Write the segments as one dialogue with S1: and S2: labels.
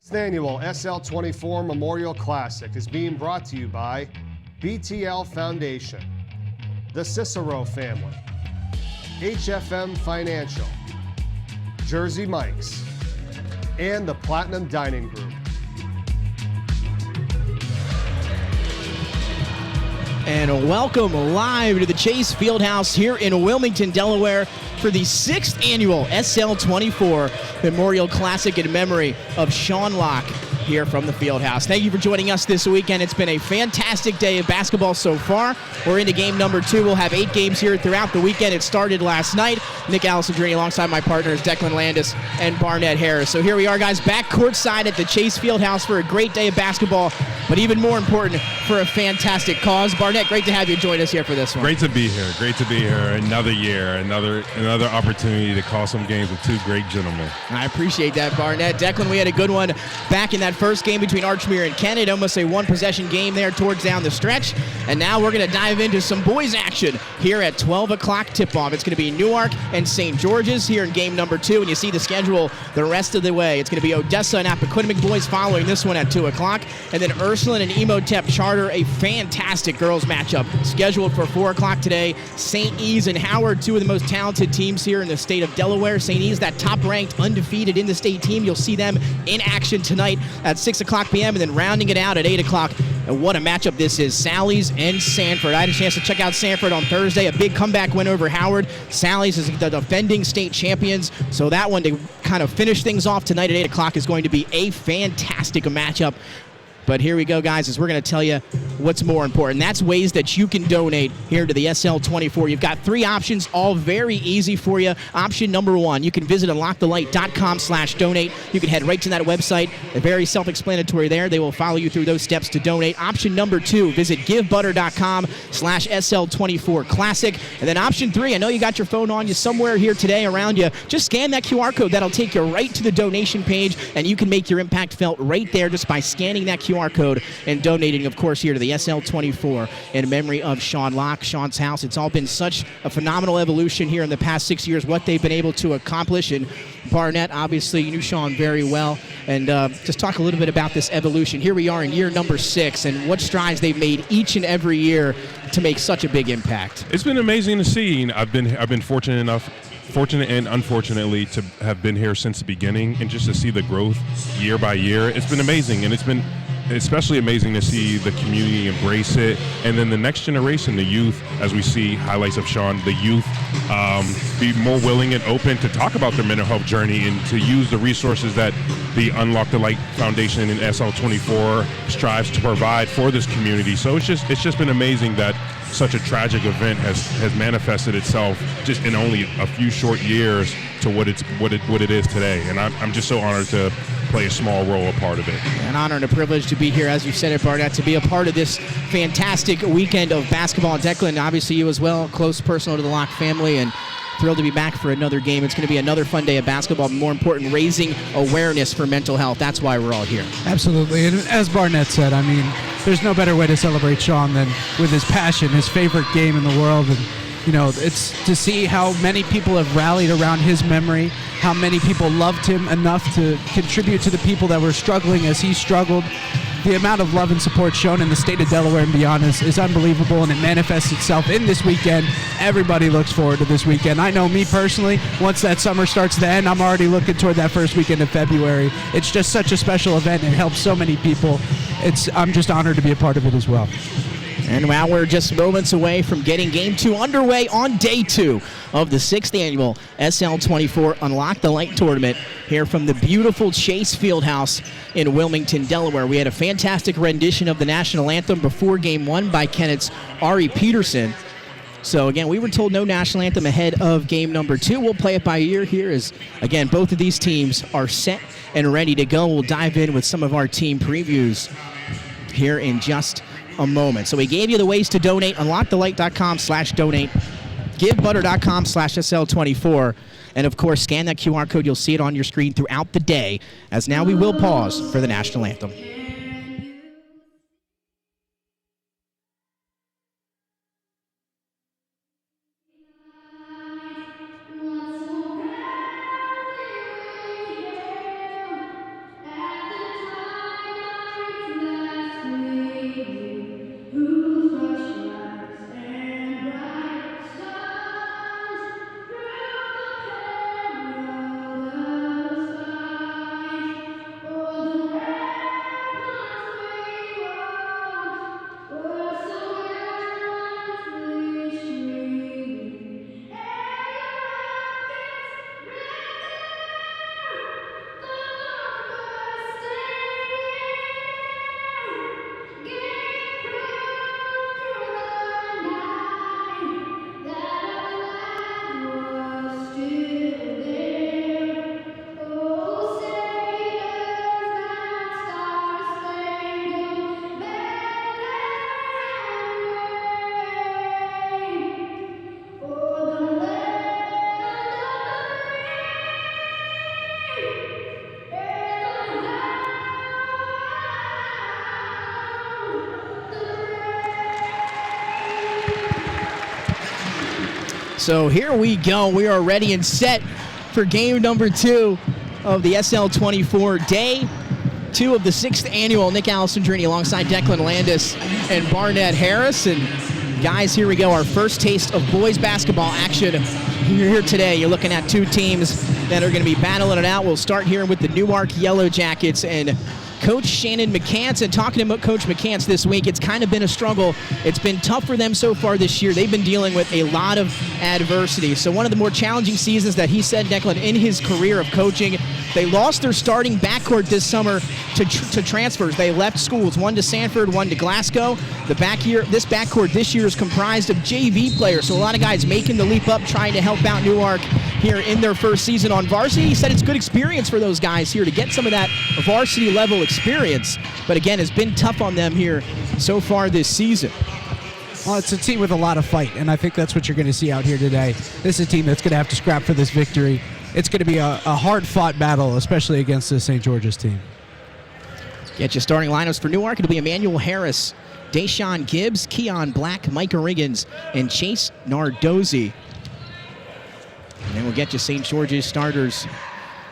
S1: 6th Annual SL24 Memorial Classic is being brought to you by BTL Foundation, the Cicero family, HFM Financial, Jersey Mike's, and the Platinum Dining Group.
S2: And welcome live to the Chase Fieldhouse here in Wilmington, Delaware for the 6th Annual SL24 Memorial Classic in memory of Sean Locke here from the Fieldhouse. Thank you for joining us this weekend. It's been a fantastic day of basketball so far. We're into game number 2. We'll have 8 games here throughout the weekend. It started last night. Nick Alessandrini alongside my partners Declan Landis and Barnett Harris. So here we are, guys, back courtside at the Chase Fieldhouse for a great day of basketball, but even more important, for a fantastic cause. Barnett, great to have you join us here for this one.
S3: Great to be here. Great to be here. Another year, another opportunity to call some games with 2 great gentlemen.
S2: I appreciate that, Barnett. Declan, we had a good one back in that first game between Archmere and Kennett. Almost a one-possession game there towards down the stretch. And now we're going to dive into some boys action here at 12 o'clock tip-off. It's going to be Newark and St. George's here in game number 2. And you see the schedule the rest of the way. It's going to be Odessa and Appoquinimink boys following this one at 2 o'clock. And then Ursuline and Emotep Charter, a fantastic girls matchup scheduled for 4 o'clock today. St. E's and Howard, 2 of the most talented teams here in the state of Delaware. St. E's, that top-ranked, undefeated in-the-state team. You'll see them in action tonight at 6 o'clock p.m. and then rounding it out at 8 o'clock. And what a matchup this is, Sally's and Sanford. I had a chance to check out Sanford on Thursday, a big comeback win over Howard. Sally's is the defending state champions, so that one to kind of finish things off tonight at 8 o'clock is going to be a fantastic matchup. But here we go, guys, as we're going to tell you what's more important. That's ways that you can donate here to the SL24. You've got 3 options, all very easy for you. Option number 1, you can visit unlockthelight.com/donate. You can head right to that website. They're very self-explanatory there. They will follow you through those steps to donate. Option number 2, visit givebutter.com/SL24 Classic. And then option 3, I know you got your phone on you somewhere here today around you. Just scan that QR code. That'll take you right to the donation page, and you can make your impact felt right there just by scanning that QR code and donating, of course, here to the SL24 in memory of Sean Locke, Sean's house. It's all been such a phenomenal evolution here in the past 6 years, what they've been able to accomplish. And Barnett, obviously, you knew Sean very well. And just talk a little bit about this evolution. Here we are in year number 6, and what strides they've made each and every year to make such a big impact.
S3: It's been amazing to see. I've been fortunate and unfortunately to have been here since the beginning, and just to see the growth year by year. It's been amazing, and it's been especially amazing to see the community embrace it, and then the next generation, the youth, as we see highlights of Sean, the youth be more willing and open to talk about their mental health journey and to use the resources that the Unlock the Light Foundation and SL24 strives to provide for this community. So it's just been amazing that such a tragic event has manifested itself just in only a few short years to what it is today, and I'm just so honored to play a small role, a part of it.
S2: An honor and a privilege to be here, as you said it, Barnett, to be a part of this fantastic weekend of basketball. Declan, obviously you as well, close personal to the Locke family, and thrilled to be back for another game. It's going to be another fun day of basketball, but more important, raising awareness for mental health. That's why we're all here.
S4: Absolutely, and as Barnett said, I mean, there's no better way to celebrate Sean than with his passion, his favorite game in the world. And you know, it's to see how many people have rallied around his memory, how many people loved him enough to contribute to the people that were struggling as he struggled. The amount of love and support shown in the state of Delaware and beyond is unbelievable, and it manifests itself in this weekend. Everybody looks forward to this weekend. I know me personally, once that summer starts to end, I'm already looking toward that first weekend of February. It's just such a special event. It helps so many people. I'm just honored to be a part of it as well.
S2: And now we're just moments away from getting Game 2 underway on Day 2 of the 6th Annual SL24 Unlock the Light Tournament here from the beautiful Chase Fieldhouse in Wilmington, Delaware. We had a fantastic rendition of the National Anthem before Game 1 by Kennett's Ari Peterson. So, again, we were told no National Anthem ahead of Game number 2. We'll play it by ear here as, again, both of these teams are set and ready to go. We'll dive in with some of our team previews here in just a moment. So we gave you the ways to donate. Unlockthelight.com/donate. Givebutter.com/SL24. And, of course, scan that QR code. You'll see it on your screen throughout the day, as now we will pause for the National Anthem.
S5: At the
S2: So here we go. We are ready and set for game number 2 of the SL24 day 2 of the 6th annual Nick Alessandrini alongside Declan Landis and Barnett Harris. And guys, here we go. Our first taste of boys basketball action here today. You're looking at 2 teams that are going to be battling it out. We'll start here with the Newark Yellow Jackets and Coach Shannon McCants. And talking about Coach McCants this week, it's kind of been a struggle. It's been tough for them so far this year. They've been dealing with a lot of adversity. So one of the more challenging seasons that he said, Declan, in his career of coaching. They lost their starting backcourt this summer to transfers. They left schools, one to Sanford, one to Glasgow. This backcourt this year is comprised of JV players, so a lot of guys making the leap up, trying to help out Newark here in their first season on varsity. He said it's good experience for those guys here to get some of that varsity level experience, but again, it's been tough on them here so far this season.
S4: Well, it's a team with a lot of fight, and I think that's what you're going to see out here today. This is a team that's going to have to scrap for this victory. It's going to be a hard-fought battle, especially against the St. George's team.
S2: Get your starting lineups for Newark. It'll be Emmanuel Harris, Deshaun Gibbs, Keon Black, Micah Riggins, and Chase Nardozzi. And then we'll get you St. George's starters.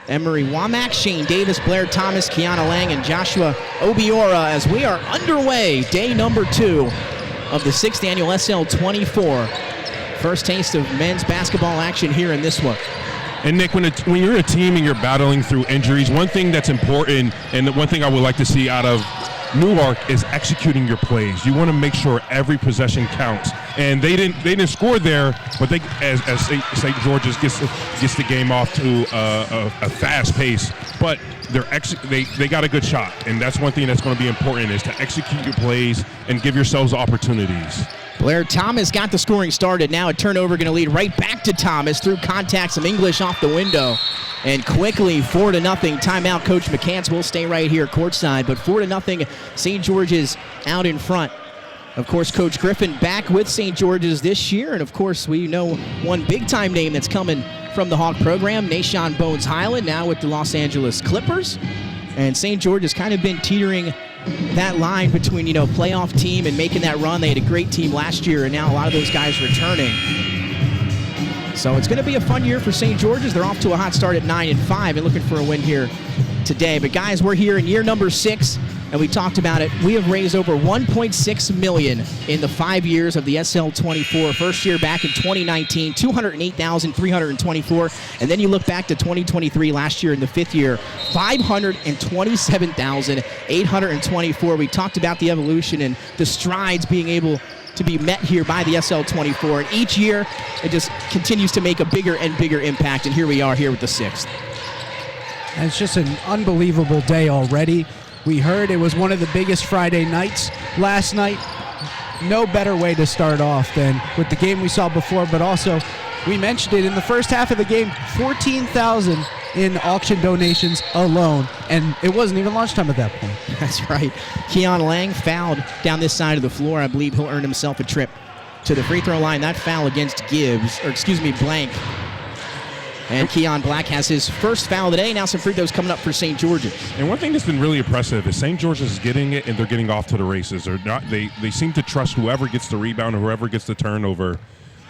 S2: Emery Womack, Shane Davis, Blair Thomas, Kiana Lang, and Joshua Obiora as we are underway. Day number 2 of the 6th annual SL24. First taste of men's basketball action here in this one.
S3: And Nick, when you're a team and you're battling through injuries, one thing that's important, and the one thing I would like to see out of Newark is executing your plays. You want to make sure every possession counts. And they didn't score there, but they, as St. George's gets the game off to a fast pace, but they got a good shot, and that's one thing that's going to be important is to execute your plays and give yourselves opportunities.
S2: Blair Thomas got the scoring started. Now a turnover going to lead right back to Thomas through contact, some English off the window. And quickly, 4-0. Timeout. Coach McCants will stay right here courtside, but 4-0. St. George's out in front. Of course, Coach Griffin back with St. George's this year. And, of course, we know one big-time name that's coming from the Hawk program, Nashawn Bones Highland, now with the Los Angeles Clippers. And St. George has kind of been teetering that line between, playoff team and making that run. They had a great team last year, and now a lot of those guys returning. So it's going to be a fun year for St. George's. They're off to a hot start at 9-5 and looking for a win here today. But guys, we're here in year number 6, and we talked about it. We have raised over $1.6 million in the 5 years of the SL24. First year back in 2019, $208,324, and then you look back to 2023 last year in the 5th year, $527,824. We talked about the evolution and the strides being able to be met here by the SL24, and each year it just continues to make a bigger and bigger impact, and here we are here with the 6th.
S4: And it's just an unbelievable day already. We heard it was one of the biggest Friday nights last night. No better way to start off than with the game we saw before, but also we mentioned it in the first half of the game, 14,000 in auction donations alone, and it wasn't even lunchtime at that point.
S2: That's right. Keon Lang fouled down this side of the floor. I believe he'll earn himself a trip to the free throw line. That foul against Blank. And Keon Black has his first foul of the day. Now some free throws coming up for St. George's.
S3: And one thing that's been really impressive is St. George's is getting it, and they're getting off to the races. They seem to trust whoever gets the rebound or whoever gets the turnover.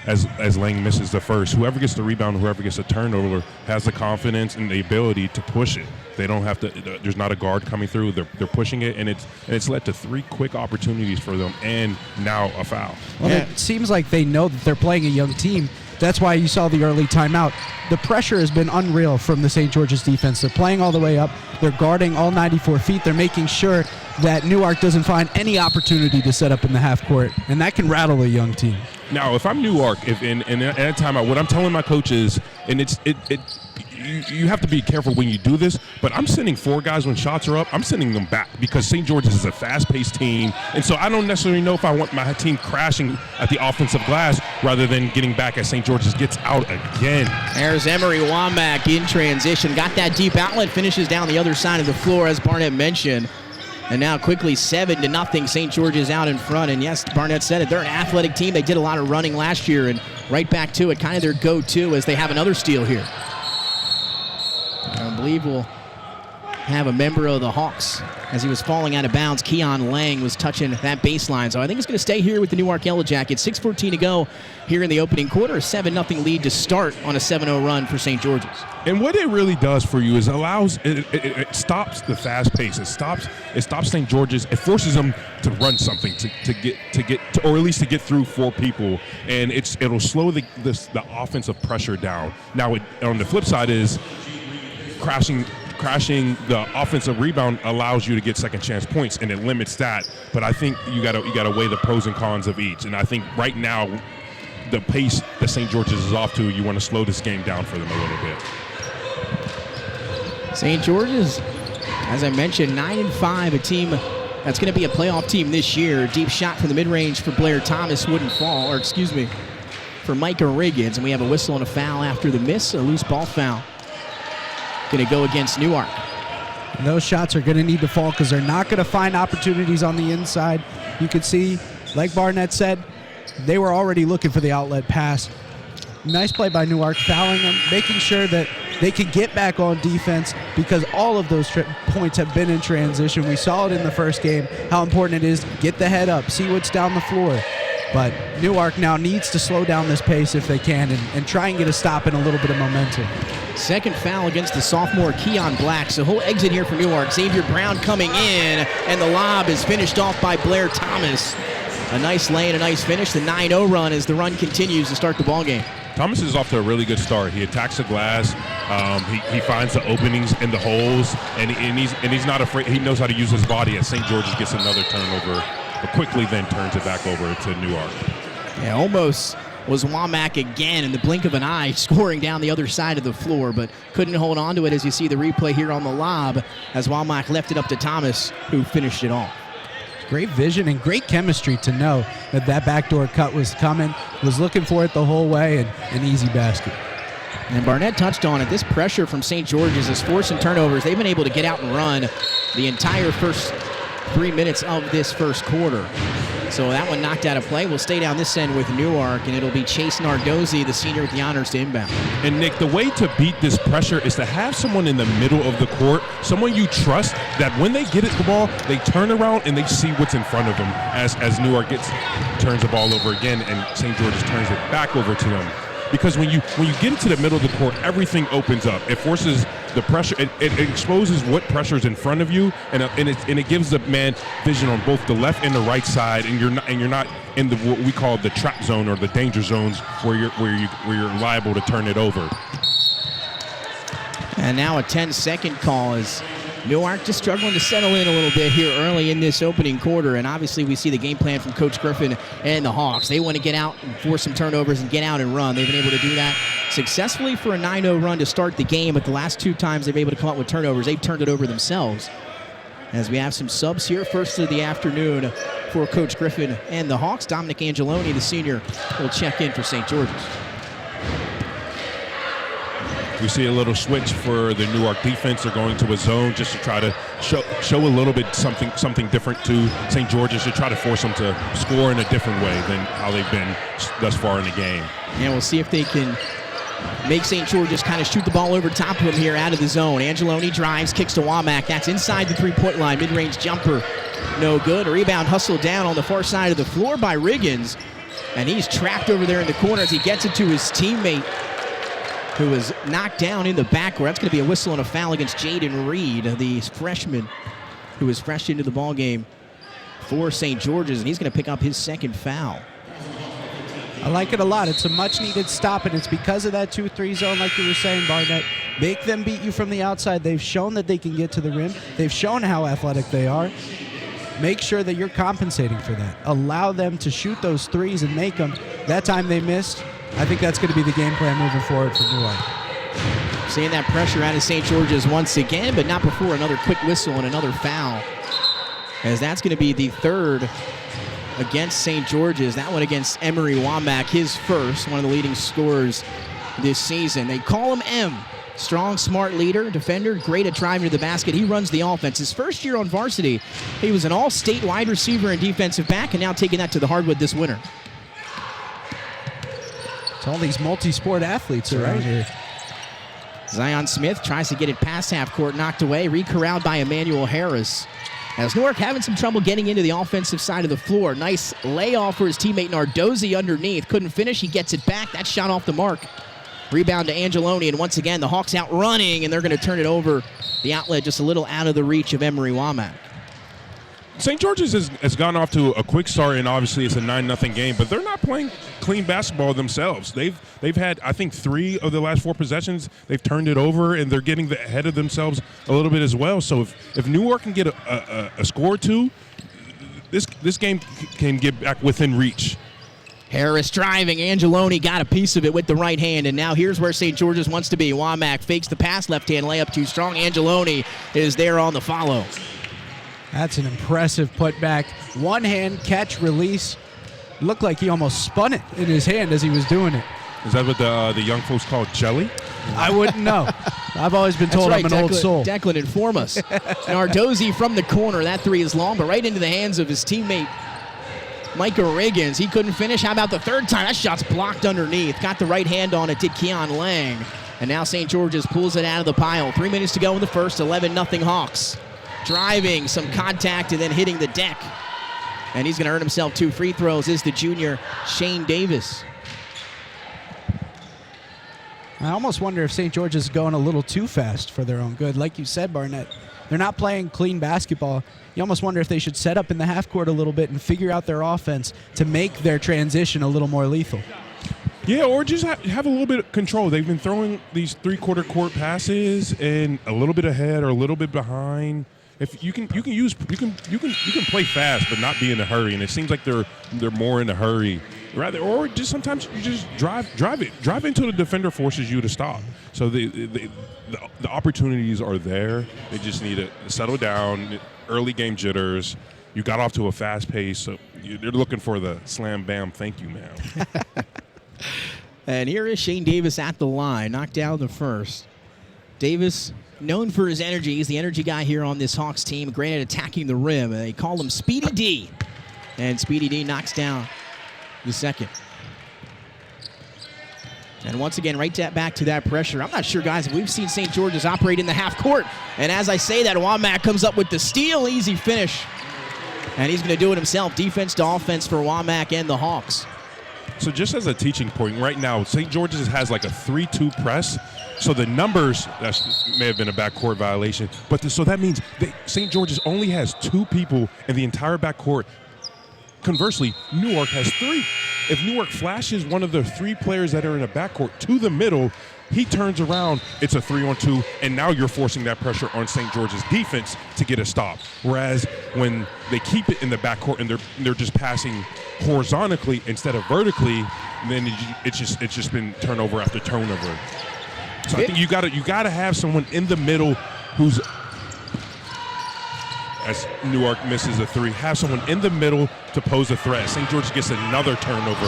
S3: As Lang misses the first, whoever gets the rebound, whoever gets the turnover has the confidence and the ability to push it. They don't have to. There's not a guard coming through. They're pushing it, and it's led to 3 quick opportunities for them, and now a foul.
S4: Well, it seems like they know that they're playing a young team. That's why you saw the early timeout. The pressure has been unreal from the St. George's defense. They're playing all the way up. They're guarding all 94 feet. They're making sure that Newark doesn't find any opportunity to set up in the half court, and that can rattle a young team.
S3: Now, if I'm Newark, if in a timeout, what I'm telling my coaches, and you have to be careful when you do this, but I'm sending 4 guys when shots are up. I'm sending them back because St. George's is a fast-paced team, and so I don't necessarily know if I want my team crashing at the offensive glass rather than getting back as St. George's gets out again.
S2: There's Emery Womack in transition. Got that deep outlet, finishes down the other side of the floor, as Barnett mentioned. And now quickly 7-0, St. George's out in front. And yes, Barnett said it, they're an athletic team. They did a lot of running last year, and right back to it, kind of their go-to as they have another steal here. I believe we'll have a member of the Hawks. As he was falling out of bounds, Keon Lang was touching that baseline. So I think it's going to stay here with the Newark Yellow Jackets. 6:14 to go here in the opening quarter. A 7-0 lead to start on a 7-0 run for St. George's.
S3: And what it really does for you is it stops the fast pace. It stops St. George's. It forces them to run something to get or at least to get through 4 people, and it'll slow the offensive pressure down. Now on the flip side is crashing the offensive rebound allows you to get second chance points, and it limits that. But I think you gotta weigh the pros and cons of each. And I think right now, the pace that St. George's is off to, you want to slow this game down for them a little bit.
S2: St. George's, as I mentioned, 9-5, a team that's going to be a playoff team this year. Deep shot from the mid-range for Blair Thomas wouldn't fall, for Micah Riggins. And we have a whistle and a foul after the miss, a loose ball foul. Going to go against Newark.
S4: And those shots are going to need to fall because they're not going to find opportunities on the inside. You can see, like Barnett said, they were already looking for the outlet pass. Nice play by Newark, fouling them, making sure that they can get back on defense because all of those points have been in transition. We saw it in the first game, how important it is to get the head up, see what's down the floor. But Newark now needs to slow down this pace if they can and try and get a stop and a little bit of momentum.
S2: Second foul against the sophomore Keon Black. So he'll exit here for Newark. Xavier Brown coming in, and the lob is finished off by Blair Thomas. A nice lane, a nice finish. The 9-0 run as the run continues to start the ballgame.
S3: Thomas is off to a really good start. He attacks the glass. He finds the openings and the holes, and he's not afraid. He knows how to use his body as St. George's gets another turnover, but quickly then turns it back over to Newark.
S2: Yeah, almost was Womack again in the blink of an eye, scoring down the other side of the floor, but couldn't hold on to it as you see the replay here on the lob as Womack left it up to Thomas, who finished it off.
S4: Great vision and great chemistry to know that backdoor cut was coming, was looking for it the whole way, and an easy basket.
S2: And Barnett touched on it. This pressure from St. George's is forcing turnovers. They've been able to get out and run the entire first 3 minutes of this first quarter. So that one knocked out of play. We'll stay down this end with Newark, and it'll be Chase Nardozzi, the senior with the honors, to inbound.
S3: And Nick, the way to beat this pressure is to have someone in the middle of the court, someone you trust, that when they get the ball, they turn around and they see what's in front of them as Newark turns the ball over again and St. George's turns it back over to them. Because when you get into the middle of the court, everything opens up. It forces the pressure. It exposes what pressure is in front of you, and it gives the man vision on both the left and the right side. And you're not in what we call the trap zone or the danger zones where you're liable to turn it over.
S2: And now a 10-second call as Newark just struggling to settle in a little bit here early in this opening quarter, and obviously we see the game plan from Coach Griffin and the Hawks. They want to get out and force some turnovers and get out and run. They've been able to do that successfully for a 9-0 run to start the game, but the last 2 times they've been able to come up with turnovers, they've turned it over themselves. As we have some subs here, first of the afternoon for Coach Griffin and the Hawks. Dominic Angeloni, the senior, will check in for St. George's.
S3: We see a little switch for the Newark defense. They're going to a zone just to try to show a little bit something different to St. George's, to try to force them to score in a different way than how they've been thus far in the game.
S2: And we'll see if they can make St. George's kind of shoot the ball over top of him here out of the zone. Angeloni drives, kicks to Womack. That's inside the three-point line. Mid-range jumper, no good. A rebound hustled down on the far side of the floor by Riggins. And he's trapped over there in the corner as he gets it to his teammate, who was knocked down in the backcourt. That's going to be a whistle and a foul against Jaden Reed, the freshman who was fresh into the ballgame for St. George's, and he's going to pick up his second foul.
S4: I like it a lot. It's a much-needed stop, and it's because of that 2-3 zone, like you were saying, Barnett. Make them beat you from the outside. They've shown that they can get to the rim. They've shown how athletic they are. Make sure that you're compensating for that. Allow them to shoot those threes and make them. That time they missed. I think that's going to be the game plan moving forward for Newark.
S2: Seeing that pressure out of St. George's once again, but not before another quick whistle and another foul, as that's going to be the third against St. George's. That one against Emery Womack, his first, one of the leading scorers this season. They call him M. Strong, smart leader, defender, great at driving to the basket. He runs the offense. His first year on varsity, he was an all-state wide receiver and defensive back, and now taking that to the hardwood this winter.
S4: It's all these multi-sport athletes around here.
S2: Zion Smith tries to get it past half court, knocked away, re-corralled by Emmanuel Harris. As Newark having some trouble getting into the offensive side of the floor. Nice layoff for his teammate Nardozzi underneath. Couldn't finish, he gets it back. That shot off the mark. Rebound to Angeloni, and once again, the Hawks out running, and they're going to turn it over the outlet just a little out of the reach of Emory Womack.
S3: St. George's has gone off to a quick start, and obviously it's a 9-0 game, but they're not playing clean basketball themselves. They've had, I think, 3 of the last 4 possessions. They've turned it over, and they're getting ahead of themselves a little bit as well. So if Newark can get a score or 2, this game can get back within reach.
S2: Harris driving. Angeloni got a piece of it with the right hand, and now here's where St. George's wants to be. Womack fakes the pass, left-hand layup too strong. Angeloni is there on the follow.
S4: That's an impressive putback. One-hand catch release. Looked like he almost spun it in his hand as he was doing it.
S3: Is that what the young folks call jelly?
S4: I wouldn't know. I've always been told
S2: That's right,
S4: I'm an old soul.
S2: Declan, inform us. Nardozzi from the corner. That 3 is long, but right into the hands of his teammate, Micah Riggins. He couldn't finish. How about the third time? That shot's blocked underneath. Got the right hand on it, did Keon Lang. And now St. George's pulls it out of the pile. 3 minutes to go in the first, 11-0 Hawks. Driving, some contact, and then hitting the deck. And he's going to earn himself 2 free throws is the junior Shane Davis.
S4: I almost wonder if St. George's is going a little too fast for their own good. Like you said, Barnett, they're not playing clean basketball. You almost wonder if they should set up in the half court a little bit and figure out their offense to make their transition a little more lethal.
S3: Yeah, or just have a little bit of control. They've been throwing these 3/4 court passes and a little bit ahead or a little bit behind. If you can play fast but not be in a hurry, and it seems like they're more in a hurry. Rather, or just sometimes you just drive into the defender, forces you to stop. So the opportunities are there. They just need to settle down. Early game jitters. You got off to a fast pace, so they're looking for the slam bam. Thank you, man.
S2: And here is Shane Davis at the line, knocked down the first. Davis, known for his energy, he's the energy guy here on this Hawks team. Great at attacking the rim. They call him Speedy D, and Speedy D knocks down the second. And once again, right back to that pressure. I'm not sure, guys, if we've seen St. George's operate in the half court. And as I say that, Womack comes up with the steal. Easy finish. And he's going to do it himself. Defense to offense for Womack and the Hawks.
S3: So just as a teaching point, right now, St. George's has like a 3-2 press. So the numbers, that may have been a backcourt violation. But so that means St. George's only has 2 people in the entire backcourt. Conversely, Newark has 3. If Newark flashes one of the 3 players that are in a backcourt to the middle, he turns around, it's a 3-on-2, and now you're forcing that pressure on St. George's defense to get a stop. Whereas when they keep it in the backcourt and they're just passing horizontally instead of vertically, then it's just been turnover after turnover. So I think you gotta have someone in the middle who's, as Newark misses a 3, have someone in the middle to pose a threat. St. George gets another turnover.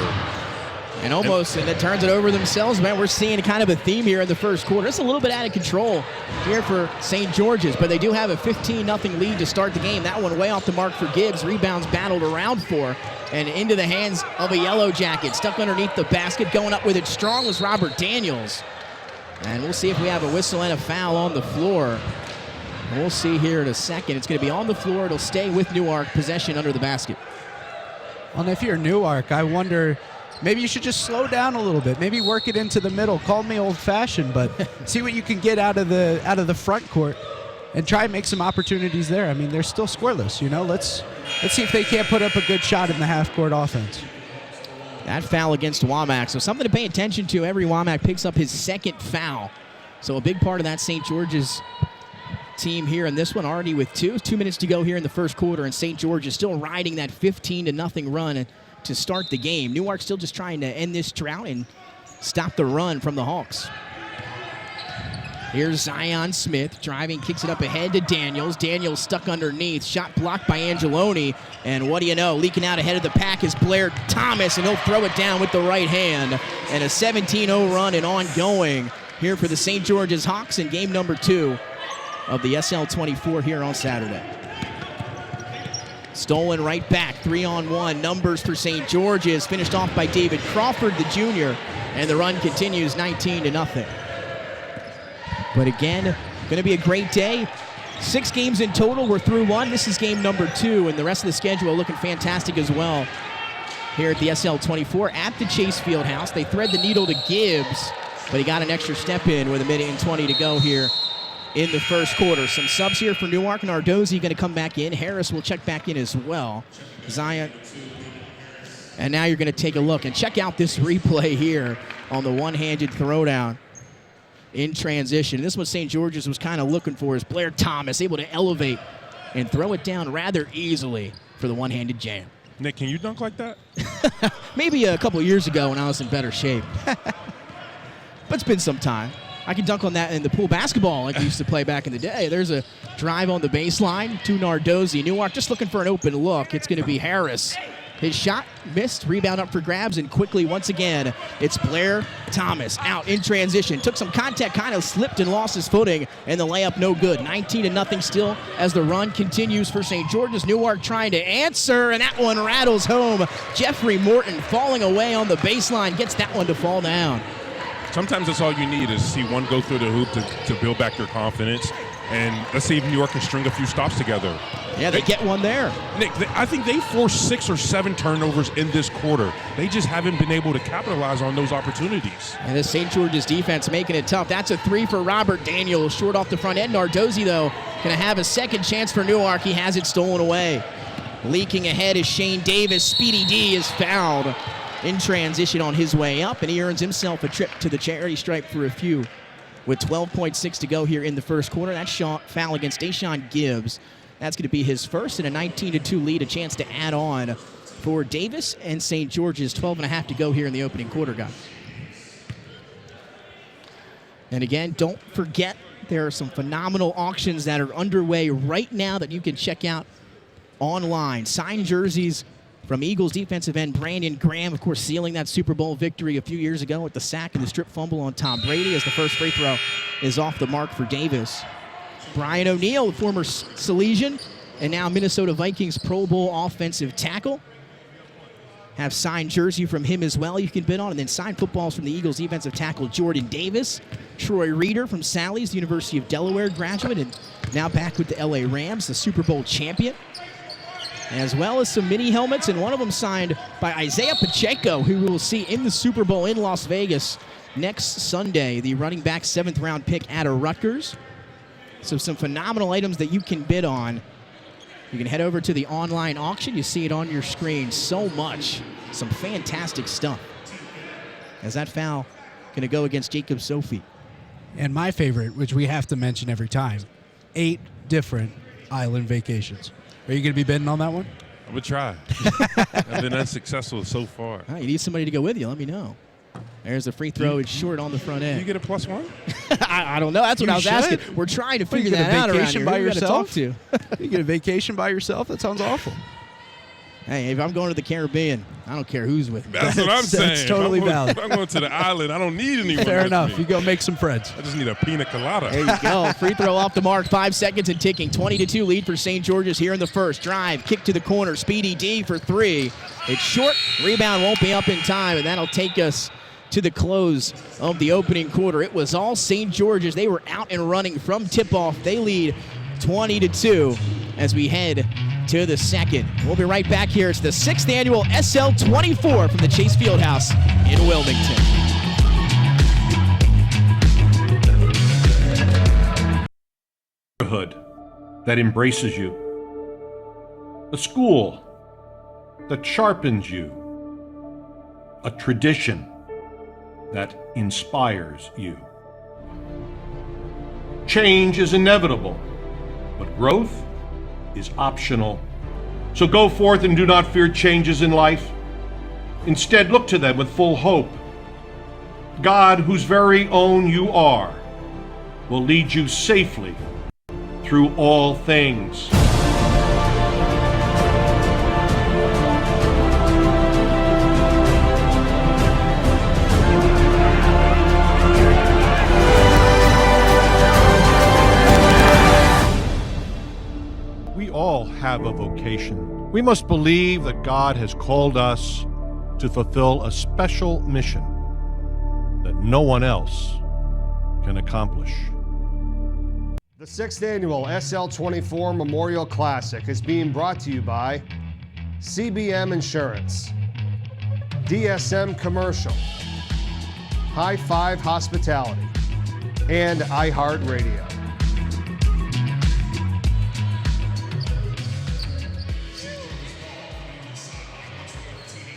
S2: And it turns it over themselves, man. We're seeing kind of a theme here in the first quarter. It's a little bit out of control here for St. George's, but they do have a 15-0 lead to start the game. That one way off the mark for Gibbs. Rebounds battled around for, and into the hands of a Yellow Jacket. Stuck underneath the basket, going up with it strong was Robert Daniels. And we'll see if we have a whistle and a foul on the floor. We'll see here in a second. It's going to be on the floor. It'll stay with Newark. Possession under the basket.
S4: Well, and if you're Newark, I wonder, maybe you should just slow down a little bit. Maybe work it into the middle. Call me old-fashioned, but see what you can get out of the front court and try and make some opportunities there. I mean, they're still scoreless, you know. Let's see if they can't put up a good shot in the half-court offense.
S2: That foul against Womack. So something to pay attention to. Every Womack picks up his second foul. So a big part of that St. George's team here in this one, already with 2 minutes to go here in the first quarter, and St. George is still riding that 15-0 run to start the game. Newark still just trying to end this drought and stop the run from the Hawks. Here's Zion Smith driving, kicks it up ahead to Daniels. Daniels stuck underneath, shot blocked by Angeloni, and what do you know, leaking out ahead of the pack is Blair Thomas, and he'll throw it down with the right hand. And a 17-0 run and ongoing here for the St. George's Hawks in game number 2 of the SL24 here on Saturday. Stolen right back, 3-on-1. Numbers for St. George's, finished off by David Crawford, the junior, and the run continues 19-0. But again, going to be a great day. 6 games in total. We're through 1. This is game number 2, and the rest of the schedule looking fantastic as well. Here at the SL24 at the Chase Fieldhouse. They thread the needle to Gibbs, but he got an extra step in with 1:20 to go here in the first quarter. Some subs here for Newark. Nardozzi going to come back in. Harris will check back in as well. Zion. And now you're going to take a look and check out this replay here on the one-handed throwdown in transition. This is what St. George's was kind of looking for, is Blair Thomas able to elevate and throw it down rather easily for the one-handed jam.
S3: Nick, can you dunk like that?
S2: Maybe a couple of years ago when I was in better shape. But it's been some time. I can dunk on that in the pool basketball like we used to play back in the day. There's a drive on the baseline to Nardozzi. Newark just looking for an open look. It's going to be Harris. His shot missed, rebound up for grabs, and quickly, once again, it's Blair Thomas out in transition. Took some contact, kind of slipped and lost his footing, and the layup no good. 19-0 still as the run continues for St. George's. Newark trying to answer, and that one rattles home. Jeffrey Morton falling away on the baseline, gets that one to fall down.
S3: Sometimes that's all you need is see one go through the hoop to build back your confidence. And let's see if New York can string a few stops together.
S2: Yeah, they get one there.
S3: Nick, I think they forced 6 or 7 turnovers in this quarter. They just haven't been able to capitalize on those opportunities.
S2: And the St. George's defense making it tough. That's a 3 for Robert Daniels, short off the front end. Nardozzi, though, going to have a second chance for Newark. He has it stolen away. Leaking ahead is Shane Davis. Speedy D is fouled in transition on his way up, and he earns himself a trip to the charity stripe for a few. With 12.6 to go here in the first quarter, that foul against Deshaun Gibbs. That's going to be his first, and a 19-2 lead, a chance to add on for Davis and St. George's. 12.5 to go here in the opening quarter, guys. And again, don't forget, there are some phenomenal auctions that are underway right now that you can check out online. Signed jerseys from Eagles defensive end Brandon Graham, of course, sealing that Super Bowl victory a few years ago with the sack and the strip fumble on Tom Brady as the first free throw is off the mark for Davis. Brian O'Neill, former Salesian and now Minnesota Vikings Pro Bowl offensive tackle. Have signed jersey from him as well you can bid on. And then signed footballs from the Eagles defensive tackle Jordan Davis. Troy Reeder from Sally's, the University of Delaware graduate, and now back with the LA Rams, the Super Bowl champion. As well as some mini helmets, and one of them signed by Isaiah Pacheco, who we will see in the Super Bowl in Las Vegas next Sunday, the running back 7th round pick out of Rutgers. So some phenomenal items that you can bid on. You can head over to the online auction. You see it on your screen. So much. Some fantastic stuff. As that foul going to go against Jacob Sophie.
S4: And my favorite, which we have to mention every time, 8 different island vacations. Are you going to be bidding on that one?
S3: I'm going to try. I've been unsuccessful so far.
S2: You need somebody to go with you. Let me know. There's a free throw. It's short on the front end.
S3: Do you get a +1?
S2: I don't know. That's what I was asking. We're trying to figure that out around here.
S4: By
S2: Who
S4: yourself?
S2: you gotta talk to?
S4: You get a vacation by yourself? That sounds awful.
S2: Hey, if I'm going to the Caribbean, I don't care who's with me.
S3: That's what I'm saying.
S4: That's totally valid.
S3: If I'm going to the island, I don't need anyone.
S4: Fair
S3: with
S4: enough.
S3: me.
S4: You go make some friends.
S3: I just need a pina colada.
S2: There you go. Free throw off the mark. 5 seconds and ticking. 20-2 lead for St. George's here in the first. Drive, kick to the corner. Speedy D for 3. It's short. Rebound won't be up in time, and that'll take us to the close of the opening quarter. It was all St. George's. They were out and running from tip-off. They lead 20-2 as we head to the second. We'll be right back here. It's the 6th annual SL24 from the Chase Fieldhouse in Wilmington.
S5: That embraces you. A school that sharpens you. A tradition that inspires you. Change is inevitable, but growth is optional. So go forth and do not fear changes in life. Instead, look to them with full hope. God, whose very own you are, will lead you safely through all things. We all have a vocation. We must believe that God has called us to fulfill a special mission that no one else can accomplish.
S1: The 6th annual SL24 Memorial Classic is being brought to you by CBM Insurance, DSM Commercial, High Five Hospitality, and iHeartRadio.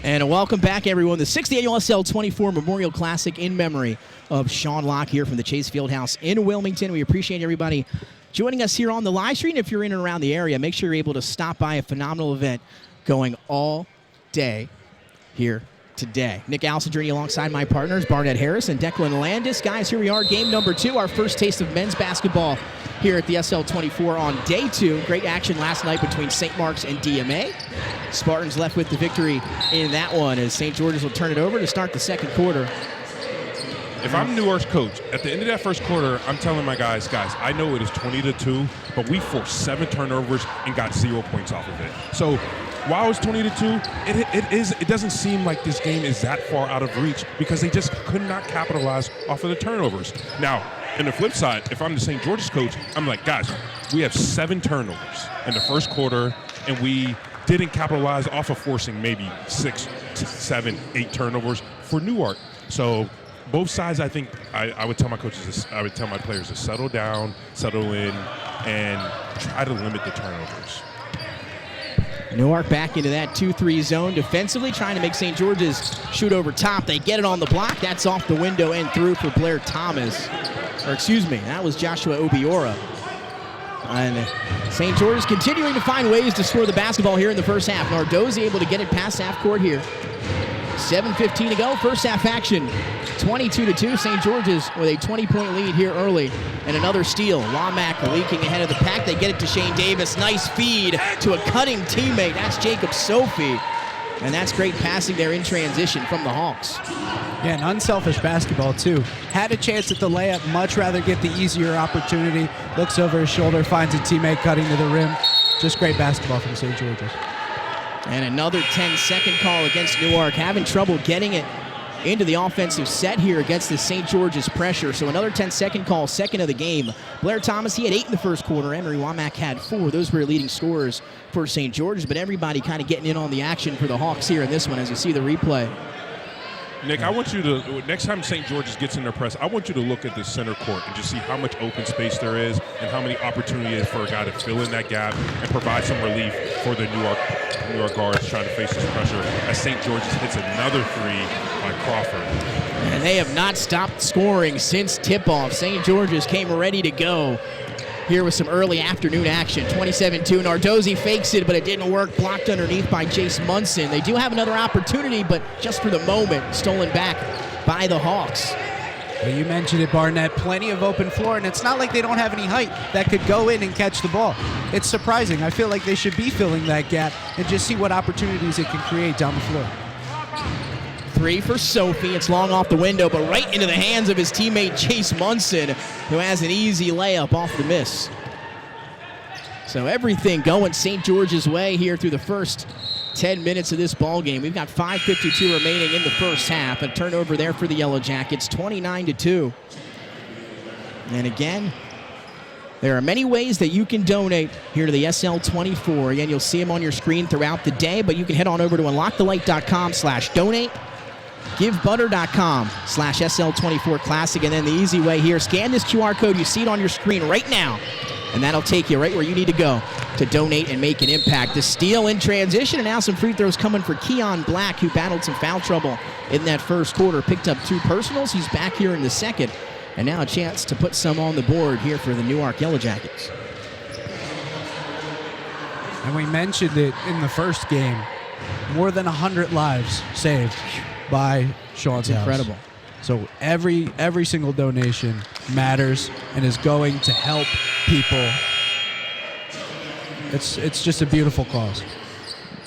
S2: And welcome back, everyone. The 6th annual SL24 Memorial Classic in memory of Sean Locke here from the Chase Fieldhouse in Wilmington. We appreciate everybody joining us here on the live stream. If you're in and around the area, make sure you're able to stop by. A phenomenal event going all day here today. Nick Allison journey alongside my partners, Barnett Harris and Declan Landis. Guys, here we are, game number 2, our first taste of men's basketball here at the SL24 on day 2. Great action last night between St. Mark's and DMA. Spartans left with the victory in that one as St. George's will turn it over to start the second quarter.
S3: If I'm Newark's coach, at the end of that first quarter, I'm telling my guys, I know it is 20-2, but we forced 7 turnovers and got 0 points off of it. So while it's 20-2, it doesn't seem like this game is that far out of reach because they just could not capitalize off of the turnovers. Now, on the flip side, if I'm the St. George's coach, I'm like, guys, we have 7 turnovers in the first quarter, and we didn't capitalize off of forcing maybe 6, 7, 8 turnovers for Newark. So both sides, I think, I would tell my coaches, I would tell my players to settle down, settle in, and try to limit the turnovers.
S2: Newark back into that 2-3 zone defensively, trying to make St. George's shoot over top. They get it on the block. That's off the window and through for Blair Thomas. Or excuse me, that was Joshua Obiora. And St. George's continuing to find ways to score the basketball here in the first half. Nardozzi able to get it past half court here. 7:15 to go, first half action. 22-2, St. George's with a 20-point lead here early. And another steal. Womack leaking ahead of the pack. They get it to Shane Davis. Nice feed to a cutting teammate. That's Jacob Sophie. And that's great passing there in transition from the Hawks.
S4: Yeah, and unselfish basketball, too. Had a chance at the layup, much rather get the easier opportunity. Looks over his shoulder, finds a teammate cutting to the rim. Just great basketball from St. George's.
S2: And another 10-second call against Newark. Having trouble getting it into the offensive set here against the St. George's pressure. So another 10-second call, second of the game. Blair Thomas, he had 8 in the first quarter. Emery Womack had 4. Those were leading scorers for St. George's, but everybody kind of getting in on the action for the Hawks here in this one as you see the replay.
S3: Nick, I want you to, next time St. George's gets in their press, I want you to look at the center court and just see how much open space there is and how many opportunities for a guy to fill in that gap and provide some relief for the Newark guards trying to face this pressure as St. George's hits another 3 by Crawford.
S2: And they have not stopped scoring since tip-off. St. George's came ready to go here with some early afternoon action. 27-2, Nardozzi fakes it, but it didn't work. Blocked underneath by Jace Munson. They do have another opportunity, but just for the moment, stolen back by the Hawks.
S4: Well, you mentioned it, Barnett. Plenty of open floor, and it's not like they don't have any height that could go in and catch the ball. It's surprising. I feel like they should be filling that gap and just see what opportunities it can create down the floor.
S2: 3 for Sophie. It's long off the window, but right into the hands of his teammate Chase Munson, who has an easy layup off the miss. So everything going St. George's way here through the first 10 minutes of this ball game. We've got 5:52 remaining in the first half. A turnover there for the Yellow Jackets, 29-2. And again, there are many ways that you can donate here to the SL24. Again, you'll see them on your screen throughout the day, but you can head on over to unlockthelight.com/donate. GiveButter.com/SL24 Classic, and then the easy way here, scan this QR code. You see it on your screen right now, and that'll take you right where you need to go to donate and make an impact. The steal in transition, and now some free throws coming for Keon Black, who battled some foul trouble in that first quarter. Picked up 2 personals. He's back here in the second, and now a chance to put some on the board here for the Newark Yellow Jackets.
S4: And we mentioned it in the first game. More than 100 lives saved by Sean's house.
S2: Incredible.
S4: So every single donation matters and is going to help people. It's just a beautiful cause.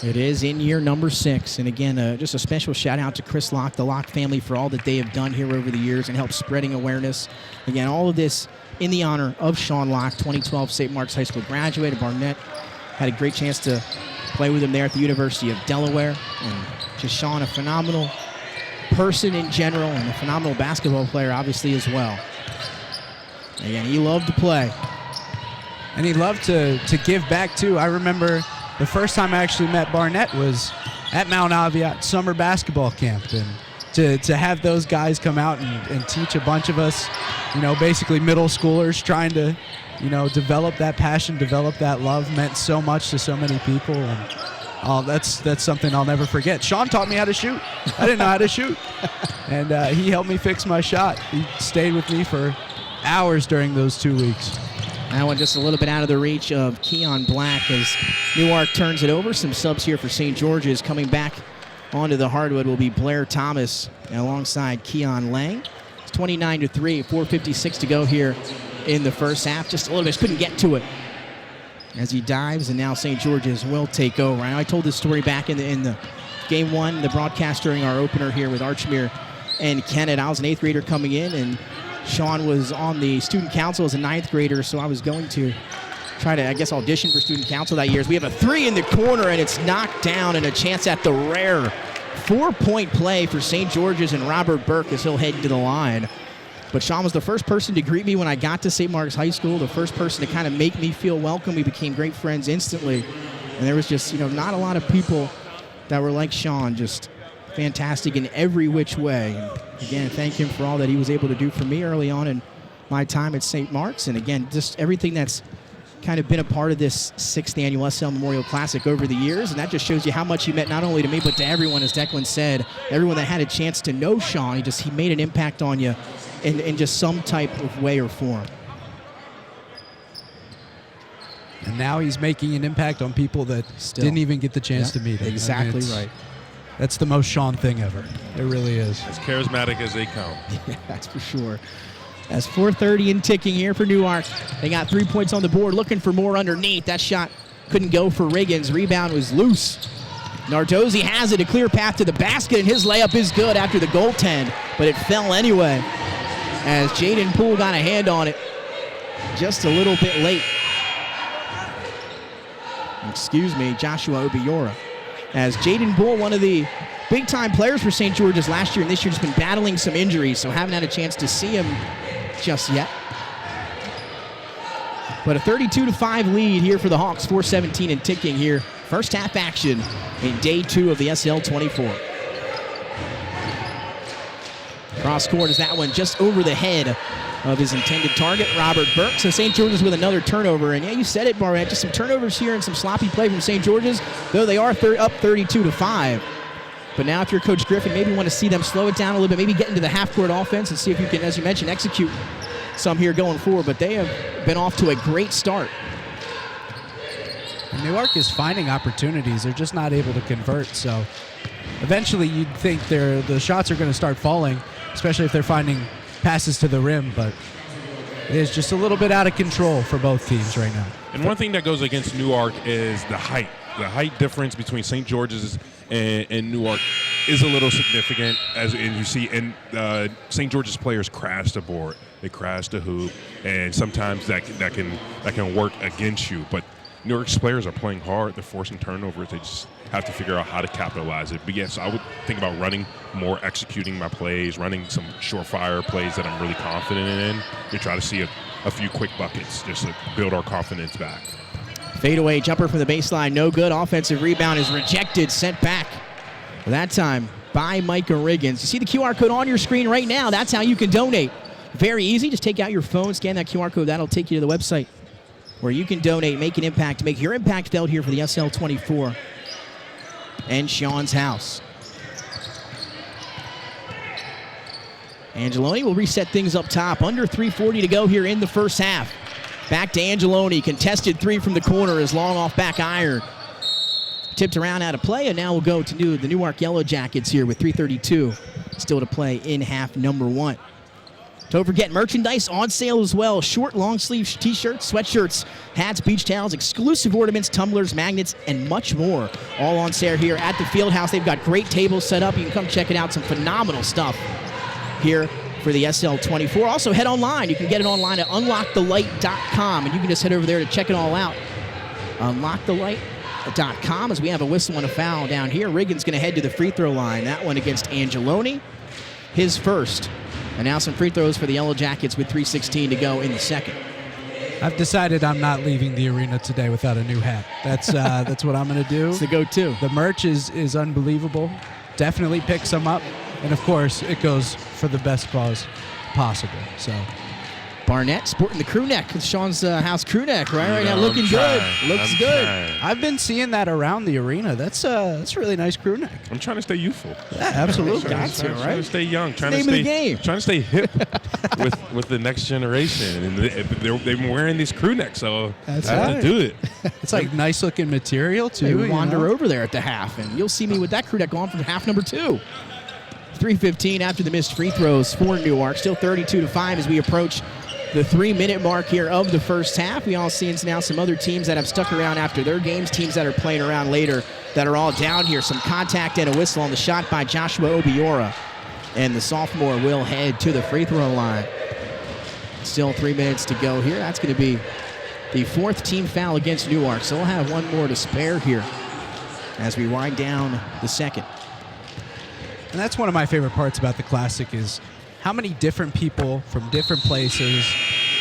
S2: It is in year number 6. And again, just a special shout out to Chris Locke, the Locke family, for all that they have done here over the years and help spreading awareness. Again, all of this in the honor of Sean Locke, 2012 St. Mark's High School graduate. Barnett had a great chance to play with him there at the University of Delaware. And just Sean, a phenomenal person in general and a phenomenal basketball player, obviously, as well. Again, he loved to play.
S4: And he loved to give back, too. I remember the first time I actually met Barnett was at Mount Aviat summer basketball camp. And to have those guys come out and teach a bunch of us, basically middle schoolers trying to, develop that passion, develop that love meant so much to so many people. And that's something I'll never forget. Sean taught me how to shoot. I didn't know how to shoot. And he helped me fix my shot. He stayed with me for hours during those 2 weeks.
S2: That one just a little bit out of the reach of Keon Black as Newark turns it over. Some subs here for St. George's. Coming back onto the hardwood will be Blair Thomas alongside Keon Lang. It's 29-3, 4:56 to go here in the first half. Just a little bit, just couldn't get to it as he dives, and now St. George's will take over. I know I told this story back in the game one, the broadcast during our opener here with Archmere and Kennett. I was an 8th grader coming in, and Sean was on the student council as a 9th grader, so I was going to try to, I guess, audition for student council that year. We have a 3 in the corner, and it's knocked down, and a chance at the rare 4-point play for St. George's and Robert Burke as he'll head to the line. But Sean was the first person to greet me when I got to St. Mark's High School, the first person to kind of make me feel welcome. We became great friends instantly, and there was just, not a lot of people that were like Sean, just fantastic in every which way. And again, thank him for all that he was able to do for me early on in my time at St. Mark's. And again, just everything that's kind of been a part of this 6th annual SL Memorial Classic over the years. And that just shows you how much he meant not only to me, but to everyone, as Declan said, everyone that had a chance to know Sean. He made an impact on you in just some type of way or form.
S4: And now he's making an impact on people that didn't even get the chance to meet him.
S2: Exactly right.
S4: That's the most Sean thing ever. It really is.
S3: As charismatic as they come.
S2: Yeah, that's for sure. That's 4:30 and ticking here for Newark. They got 3 points on the board, looking for more underneath. That shot couldn't go for Riggins. Rebound was loose. Nardozzi has it, a clear path to the basket, and his layup is good after the goaltend, but it fell anyway as Jaden Poole got a hand on it just a little bit late. Excuse me, Joshua Obiora. As Jaden Poole, one of the big-time players for St. George's last year and this year, has been battling some injuries, so haven't had a chance to see him just yet. But a 32-5 lead here for the Hawks, 4:17 and ticking here. First half action in day 2 of the SL24. Cross court is that one just over the head of his intended target, Robert Burke. So St. George's with another turnover. And yeah, you said it, Barnett, just some turnovers here and some sloppy play from St. George's, though they are up 32-5. But now if you're Coach Griffin, maybe want to see them slow it down a little bit, maybe get into the half-court offense and see if you can, as you mentioned, execute some here going forward. But they have been off to a great start.
S4: And Newark is finding opportunities. They're just not able to convert. So eventually you'd think the shots are going to start falling, especially if they're finding passes to the rim. But it is just a little bit out of control for both teams right now.
S3: And one thing that goes against Newark is the height. The height difference between St. George's and Newark is a little significant, and you see, and St. George's players crash the board, they crash the hoop, and sometimes that can work against you. But Newark's players are playing hard, they're forcing turnovers, they just have to figure out how to capitalize it. But yes, I would think about running more, executing my plays, running some surefire plays that I'm really confident in, to try to see a few quick buckets just to build our confidence back.
S2: Fadeaway jumper from the baseline, no good. Offensive rebound is rejected, sent back. That time by Micah Riggins. You see the QR code on your screen right now. That's how you can donate. Very easy. Just take out your phone, scan that QR code. That'll take you to the website where you can donate, make an impact, make your impact felt here for the SL24 and Sean's house. Angeloni will reset things up top. Under 3:40 to go here in the first half. Back to Angeloni, contested 3 from the corner, is long off back iron. Tipped around out of play, and now we'll go to the Newark Yellow Jackets here with 3:32 still to play in half number 1. Don't forget, merchandise on sale as well. Short, long sleeve t-shirts, sweatshirts, hats, beach towels, exclusive ornaments, tumblers, magnets, and much more. All on sale here at the Fieldhouse. They've got great tables set up. You can come check it out. Some phenomenal stuff here for the SL24. Also, head online. You can get it online at unlockthelight.com, and you can just head over there to check it all out. Unlockthelight.com, as we have a whistle and a foul down here. Riggins going to head to the free throw line. That one against Angeloni, his first. And now some free throws for the Yellow Jackets with 3:16 to go in the second.
S4: I've decided I'm not leaving the arena today without a new hat. That's what I'm going to do.
S2: It's the go-to.
S4: The merch is unbelievable. Definitely pick some up. And, of course, it goes for the best cause possible. So
S2: Barnett sporting the crew neck. It's Sean's house crew neck, right now. Looking
S3: I'm
S2: good.
S3: trying.
S2: Looks
S3: I'm
S2: good.
S3: trying.
S4: I've been seeing that around the arena. That's a really nice crew neck.
S3: I'm trying to stay youthful.
S4: Yeah, absolutely.
S2: Got to,
S3: Trying
S2: right?
S3: to stay young. Trying
S2: Name
S3: to
S2: of
S3: stay
S2: the game.
S3: Trying to stay hip with the next generation. And they've been wearing these crew necks, so
S4: That's
S3: I have
S4: right.
S3: to do it.
S4: It's like nice looking material, too.
S2: They
S4: you
S2: wander
S4: know?
S2: over there at the half, and you'll see me with that crew neck on from half number 2. 3:15 after the missed free throws for Newark. Still 32-5 as we approach the 3-minute mark here of the first half. We all see now some other teams that have stuck around after their games, teams that are playing around later that are all down here. Some contact and a whistle on the shot by Joshua Obiora. And the sophomore will head to the free throw line. Still 3 minutes to go here. That's going to be the 4th team foul against Newark. So we'll have one more to spare here as we wind down the second.
S4: And that's one of my favorite parts about the Classic is how many different people from different places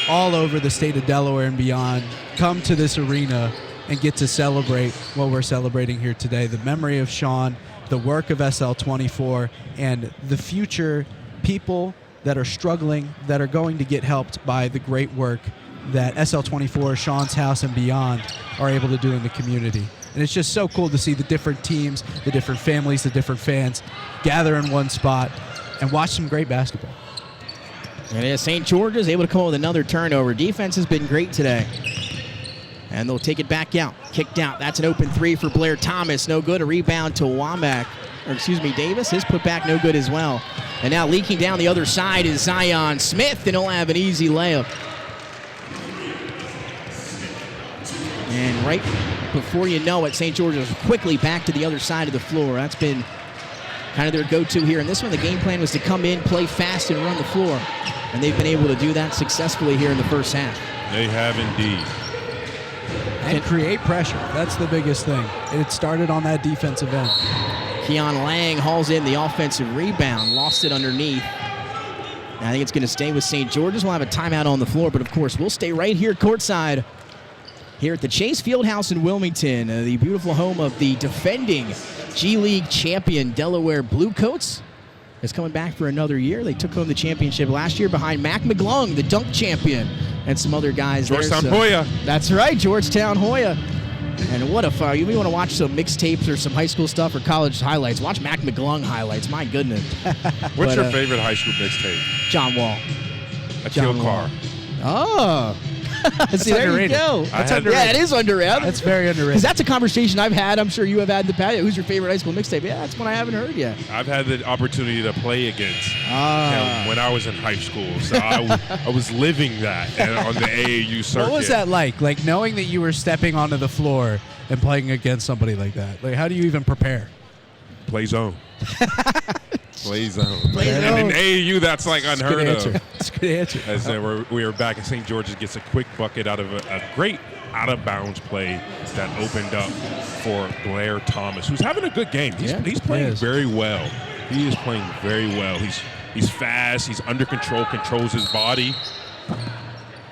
S4: all over the state of Delaware and beyond come to this arena and get to celebrate what we're celebrating here today, the memory of Sean, the work of SL24, and the future people that are struggling, that are going to get helped by the great work that SL24, Sean's House, and beyond are able to do in the community. And it's just so cool to see the different teams, the different families, the different fans gather in one spot and watch some great basketball.
S2: And St. George is able to come up with another turnover. Defense has been great today. And they'll take it back out. Kicked out. That's an open 3 for Blair Thomas. No good. A rebound to Davis. His put back no good as well. And now leaking down the other side is Zion Smith, and he'll have an easy layup. And right before you know it, St. George is quickly back to the other side of the floor. That's been kind of their go-to here. And this one, the game plan was to come in, play fast, and run the floor. And they've been able to do that successfully here in the first half.
S3: They have indeed.
S4: And create pressure. That's the biggest thing. It started on that defensive end.
S2: Keon Lang hauls in the offensive rebound, lost it underneath. And I think it's going to stay with St. George's. We'll have a timeout on the floor, but of course, we'll stay right here courtside here at the Chase Fieldhouse in Wilmington, the beautiful home of the defending G League champion Delaware Bluecoats. Is coming back for another year. They took home the championship last year behind Mac McGlung, the dunk champion, and some other guys
S3: Georgetown
S2: there.
S3: Hoya.
S2: That's right, Georgetown Hoya. And what a fire. You want to watch some mixtapes or some high school stuff or college highlights, watch Mac McGlung highlights. My goodness.
S3: What's your favorite high school mixtape?
S2: John Wall.
S3: Akil Carr.
S2: Oh. See, there
S4: underrated.
S2: you go.
S3: That's
S2: Yeah, it is underrated.
S4: That's very underrated.
S2: Because that's a conversation I've had. I'm sure you have had in the past. Who's your favorite high school mixtape? Yeah, that's one I haven't heard yet.
S3: I've had the opportunity to play against him when I was in high school. So I was living that on the AAU circuit.
S4: What was that like? Like knowing that you were stepping onto the floor and playing against somebody like that? Like, how do you even prepare?
S3: Play zone. Play zone.
S2: Play
S3: And
S2: zone.
S3: in AAU, that's like unheard
S4: Good answer.
S3: of.
S4: That's a good answer.
S3: As we were back at St. George's, gets a quick bucket out of a great out-of-bounds play that opened up for Blair Thomas, who's having a good game. He's playing very well. He is playing very well. He's fast. He's under control, controls his body.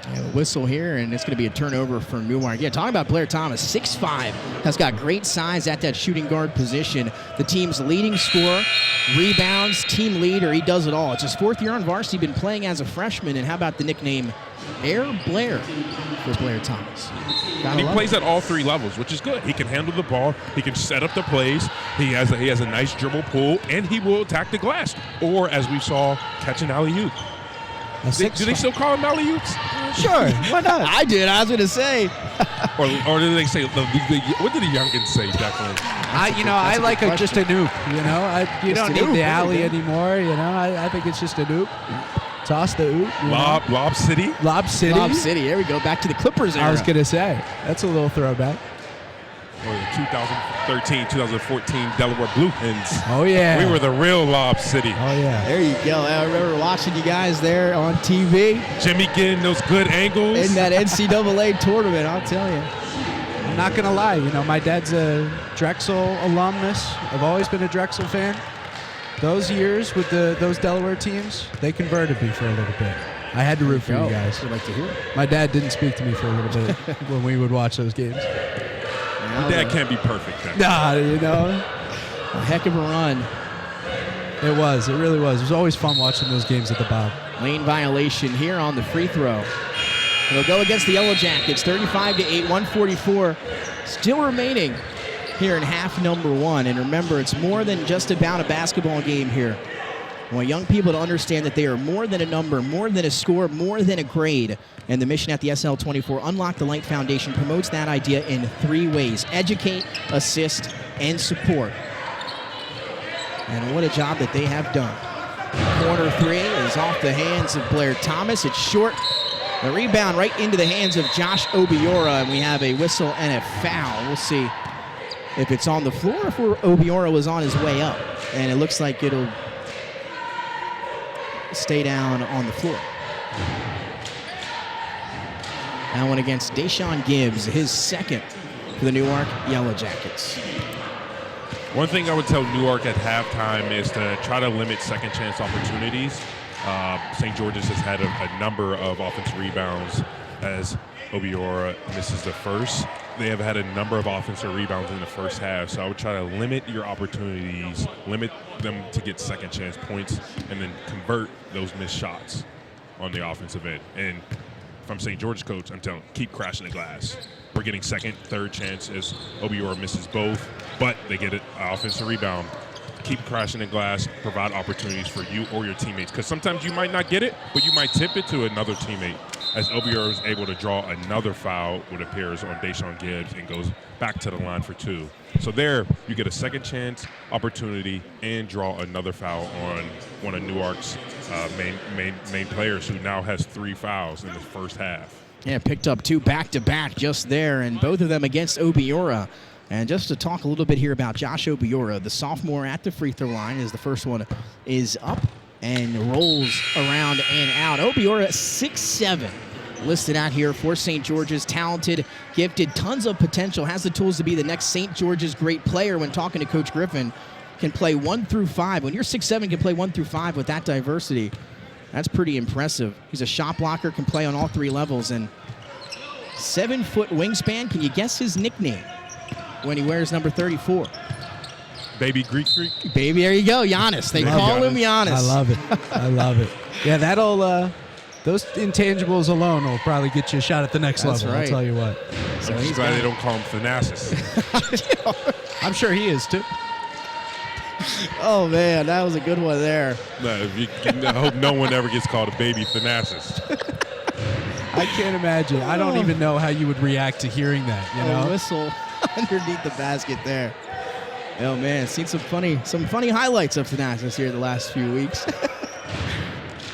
S2: A whistle here, and it's going to be a turnover for Newark. Yeah, talking about Blair Thomas, 6'5", has got great size at that shooting guard position. The team's leading scorer, rebounds, team leader. He does it all. It's his 4th year on varsity, been playing as a freshman, and how about the nickname Air Blair for Blair Thomas?
S3: And he plays at all 3 levels, which is good. He can handle the ball. He can set up the plays. He has a nice dribble pull, and he will attack the glass. Or, as we saw, catch an alley-oop. Do they still call him alley-oops?
S4: Sure, why not?
S2: I did. I was going to say.
S3: or do they say, what did the youngins say, Declan?
S4: I like just a nuke. You don't need the alley anymore. I think it's just a nuke. Toss the oop.
S3: Lob City?
S4: Lob City.
S2: Lob City. There we go. Back to the Clippers era.
S4: I was going to say. That's a little throwback.
S3: Or the 2013-2014 Delaware Blue Hens.
S4: Oh, yeah.
S3: We were the real Lob City.
S4: Oh, yeah.
S2: There you go. I remember watching you guys there on TV.
S3: Jimmy getting those good angles.
S2: In that NCAA tournament, I'll tell you.
S4: I'm not going to lie. My dad's a Drexel alumnus. I've always been a Drexel fan. Those years with those Delaware teams, they converted me for a little bit. I had to root for you guys.
S2: I'd like to hear it.
S4: My dad didn't speak to me for a little bit when we would watch those games.
S3: Dad can't be perfect. Then.
S4: Nah, you know.
S2: A heck of a run.
S4: It was. It really was. It was always fun watching those games at the Bob.
S2: Lane violation here on the free throw. It'll go against the Yellow Jackets, 35-8, 144 still remaining here in half number 1. And remember, it's more than just about a basketball game here. I want young people to understand that they are more than a number, more than a score, more than a grade. And the mission at the SL24 Unlock the Light Foundation promotes that idea in 3 ways: educate, assist, and support. And what a job that they have done. Corner 3 is off the hands of Blair Thomas. It's short. The rebound right into the hands of Josh Obiora, and we have a whistle and a foul. We'll see if it's on the floor or if Obiora was on his way up. And it looks like it'll stay down on the floor. That one against Deshaun Gibbs, his second for the Newark Yellow Jackets.
S3: One thing I would tell Newark at halftime is to try to limit second chance opportunities. St. George's has had a number of offensive rebounds as Obiora misses the first. They have had a number of offensive rebounds in the first half, so I would try to limit your opportunities, limit them to get second chance points, and then convert those missed shots on the offensive end. And if I'm St. George's coach, I'm telling them, keep crashing the glass. We're getting second, third chance as Obiora misses both, but they get an offensive rebound. Keep crashing the glass, provide opportunities for you or your teammates, because sometimes you might not get it, but you might tip it to another teammate, as Obiora is able to draw another foul, what appears on Deshaun Gibbs, and goes back to the line for 2. So there, you get a second chance opportunity and draw another foul on one of Newark's main players, who now has 3 fouls in the first half.
S2: Yeah, picked up 2 back-to-back just there, and both of them against Obiora. And just to talk a little bit here about Josh Obiora, the sophomore at the free throw line, as the first one is up and rolls around and out. Obiora, 6'7", listed out here for St. George's. Talented, gifted, tons of potential, has the tools to be the next St. George's great player. When talking to Coach Griffin, can play 1 through 5. When you're 6'7", can play 1 through 5 with that diversity. That's pretty impressive. He's a shot blocker, can play on all 3 levels, and 7-foot wingspan. Can you guess his nickname when he wears number 34?
S3: Baby Greek Freak?
S2: Baby, there you go, Giannis. They call him Giannis.
S4: I love it. I love it. Yeah, that'll those intangibles alone will probably get you a shot at the next level.
S2: Right.
S4: I'll tell you what.
S3: So I'm just glad they don't call him Thanasis.
S4: I'm sure he is too.
S2: Oh man, that was a good one there.
S3: No, I hope no one ever gets called a baby Thanasis.
S4: I can't imagine. I don't even know how you would react to hearing that. You know,
S2: a whistle underneath the basket there. Oh man, seen some funny highlights of Thanasis here the last few weeks.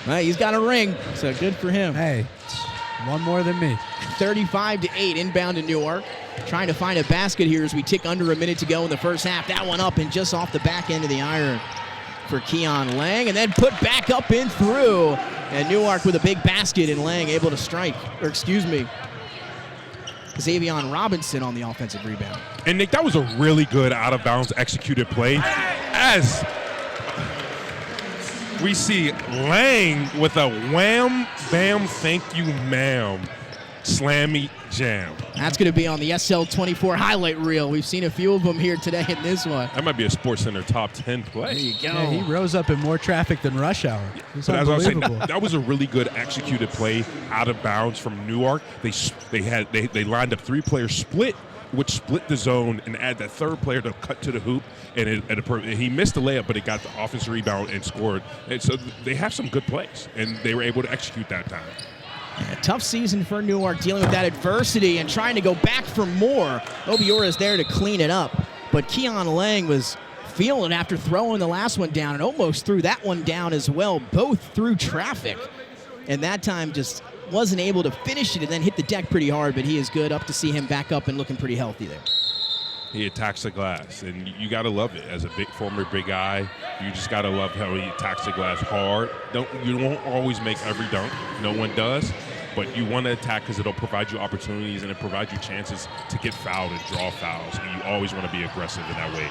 S2: Well, he's got a ring, so good for him.
S4: Hey, one more than me.
S2: 35-8 inbound to Newark. Trying to find a basket here as we tick under a minute to go in the first half. That one up and just off the back end of the iron for Keon Lang, and then put back up and through. And Newark with a big basket, and Lang able to strike, or excuse me, Xavion Robinson on the offensive rebound.
S3: And Nick, that was a really good out-of-bounds executed play, as we see Lang with a wham, bam, thank you, ma'am, slammy jam.
S2: That's going to be on the SL24 highlight reel. We've seen a few of them here today in this one.
S3: That might be a SportsCenter top 10 play.
S2: There you go.
S4: Yeah, he rose up in more traffic than rush hour. It's
S3: But as I was saying,
S4: unbelievable.
S3: that was a really good executed play out of bounds from Newark. They lined up 3 players split, which split the zone and add that third player to cut to the hoop. And he missed the layup, but he got the offensive rebound and scored. And so they have some good plays, and they were able to execute that time.
S2: A tough season for Newark, dealing with that adversity and trying to go back for more. Obiora is there to clean it up, but Keon Lang was feeling after throwing the last one down, and almost threw that one down as well, both through traffic. And that time just wasn't able to finish it and then hit the deck pretty hard, but he is good. Up to see him back up and looking pretty healthy there.
S3: He attacks the glass, and you got to love it. As a former big guy, you just got to love how he attacks the glass hard. You won't always make every dunk. No one does. But you want to attack because it'll provide you opportunities and it provides you chances to get fouled and draw fouls. And you always want to be aggressive in that way.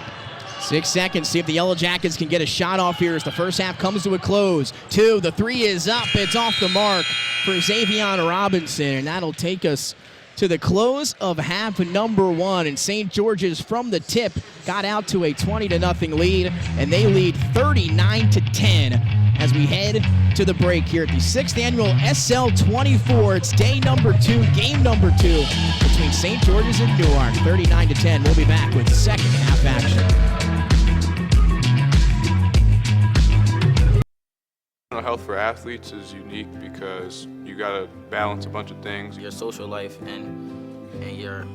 S2: 6 seconds, see if the Yellow Jackets can get a shot off here as the first half comes to a close. 2, the 3 is up, it's off the mark for Xavion Robinson, and that'll take us to the close of half number 1. And St. George's from the tip got out to a 20-0 lead, and they lead 39-10 as we head to the break here at the 6th annual SL24. It's day number 2, game number 2 between St. George's and Newark, 39-10. We'll be back with second half action.
S6: Mental health for athletes is unique because you gotta balance a bunch of things.
S7: Your social life and your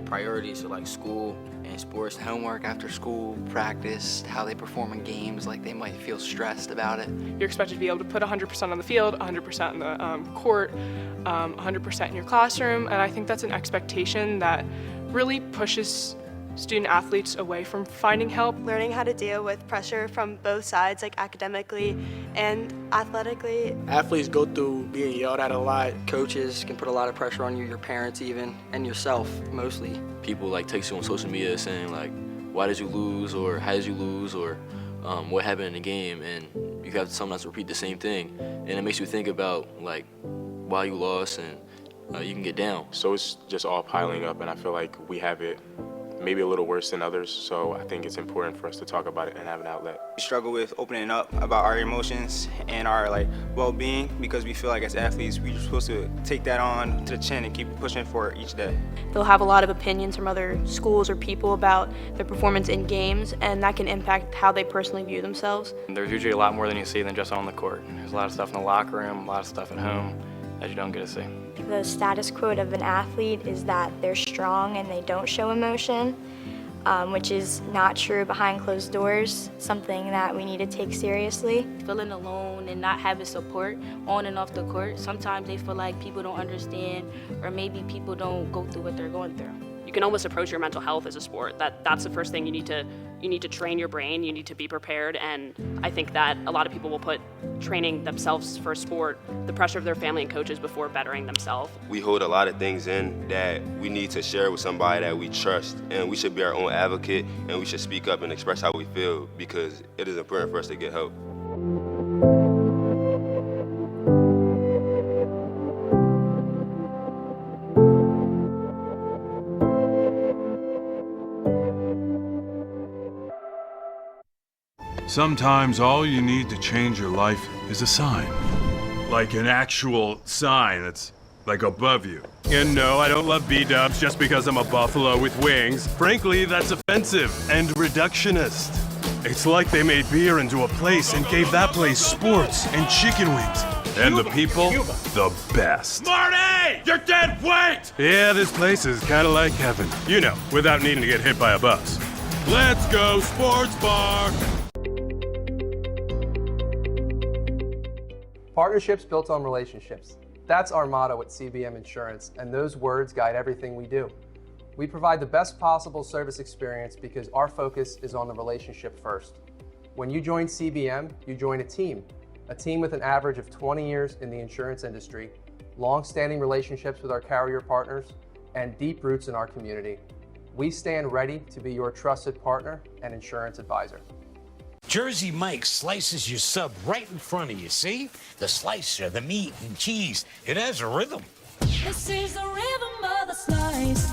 S7: priorities, so like school and sports.
S8: Homework after school, practice, how they perform in games, like they might feel stressed about it.
S9: You're expected to be able to put 100% on the field, 100% in the court, 100% in your classroom, and I think that's an expectation that really pushes student athletes away from finding help.
S10: Learning how to deal with pressure from both sides, like academically and athletically.
S7: Athletes go through being yelled at a lot. Coaches can put a lot of pressure on you, your parents even, and yourself mostly.
S11: People like text you on social media saying like, why did you lose, or how did you lose, or what happened in the game, and you have to sometimes repeat the same thing, and it makes you think about like why you lost, and you can get down.
S12: So it's just all piling up, and I feel like we have it maybe a little worse than others, so I think it's important for us to talk about it and have an outlet.
S13: We struggle with opening up about our emotions and our well-being, because we feel like as athletes we're supposed to take that on to the chin and keep pushing for it each day.
S10: They'll have a lot of opinions from other schools or people about their performance in games, and that can impact how they personally view themselves.
S14: There's usually a lot more than you see than just on the court. There's a lot of stuff in the locker room, a lot of stuff at home that you don't get to see.
S15: The status quo of an athlete is that they're strong and they don't show emotion, which is not true behind closed doors, something that we need to take seriously.
S16: Feeling alone and not having support on and off the court, sometimes they feel like people don't understand, or maybe people don't go through what they're going through.
S17: You can almost approach your mental health as a sport. That's the first thing you need to train your brain, you need to be prepared, and I think that a lot of people will put training themselves for a sport, the pressure of their family and coaches before bettering themselves.
S18: We hold a lot of things in that we need to share with somebody that we trust, and we should be our own advocate, and we should speak up and express how we feel, because it is important for us to get help.
S19: Sometimes all you need to change your life is a sign. Like an actual sign that's like above you. And no, I don't love B-dubs just because I'm a buffalo with wings. Frankly, that's offensive and reductionist. It's like they made beer into a place and gave that place sports and chicken wings. And the people, the best.
S5: Marty! You're dead weight!
S19: Yeah, this place is kind of like heaven. You know, without needing to get hit by a bus.
S5: Let's go sports bar!
S20: Partnerships built on relationships. That's our motto at CBM Insurance, and those words guide everything we do. We provide the best possible service experience because our focus is on the relationship first. When you join CBM, you join a team with an average of 20 years in the insurance industry, long-standing relationships with our carrier partners, and deep roots in our community. We stand ready to be your trusted partner and insurance advisor.
S21: Jersey Mike's slices your sub right in front of you, see? The slicer, the meat and cheese, it has a rhythm.
S22: This is the rhythm of the slice,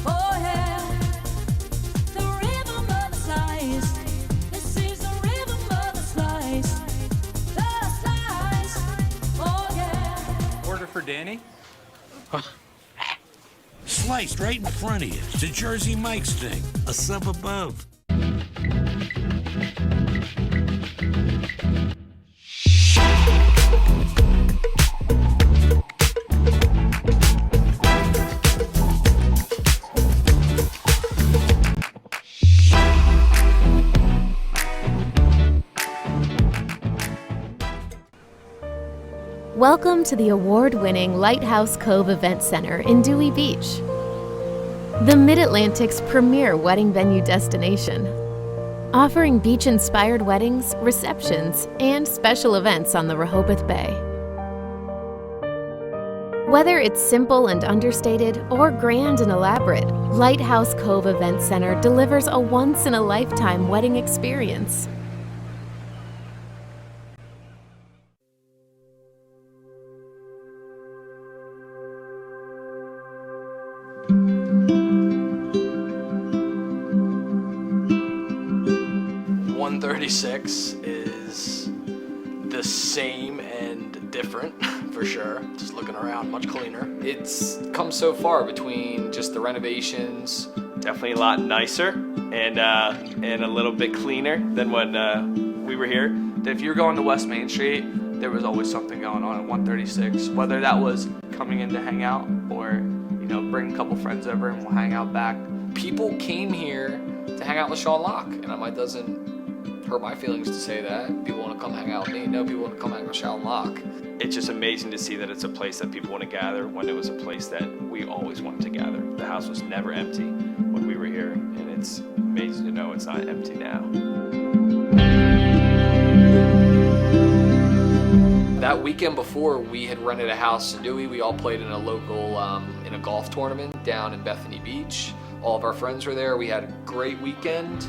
S22: oh yeah. The rhythm of the slice, this is the rhythm of the slice, oh yeah.
S23: Order for Danny?
S21: Sliced right in front of you. It's a Jersey Mike's thing, a sub above.
S24: Welcome to the award-winning Lighthouse Cove Event Center in Dewey Beach, the Mid-Atlantic's premier wedding venue destination, offering beach-inspired weddings, receptions, and special events on the Rehoboth Bay. Whether it's simple and understated or grand and elaborate, Lighthouse Cove Event Center delivers a once-in-a-lifetime wedding experience.
S1: .136 is the same and different for sure. Just looking around, much cleaner. It's come so far between just the renovations.
S3: Definitely a lot nicer and a little bit cleaner than when we were here.
S4: If you're going to West Main Street, there was always something going on at 136, whether that was coming in to hang out or, bring a couple friends over and we'll hang out back.
S1: People came here to hang out with Sean Locke, and it doesn't hurt my feelings to say that. People want to come hang out with me. No, people want to come hang out with Sean Locke.
S3: It's just amazing to see that it's a place that people want to gather when it was a place that we always wanted to gather. The house was never empty when we were here, and it's amazing to know it's not empty now.
S1: That weekend before, we had rented a house in Dewey. We all played in a local, in a golf tournament down in Bethany Beach. All of our friends were there. We had a great weekend.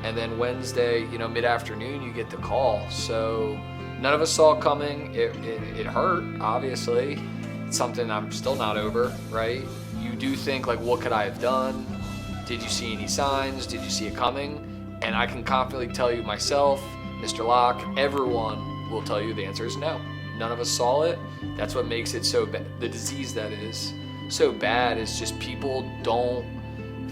S1: And then Wednesday, mid-afternoon, you get the call. So none of us saw it coming. It hurt, obviously. It's something I'm still not over, right? You do think, what could I have done? Did you see any signs? Did you see it coming? And I can confidently tell you myself, Mr. Locke, everyone will tell you the answer is no. None of us saw it. That's what makes it so bad. The disease that is so bad is just people don't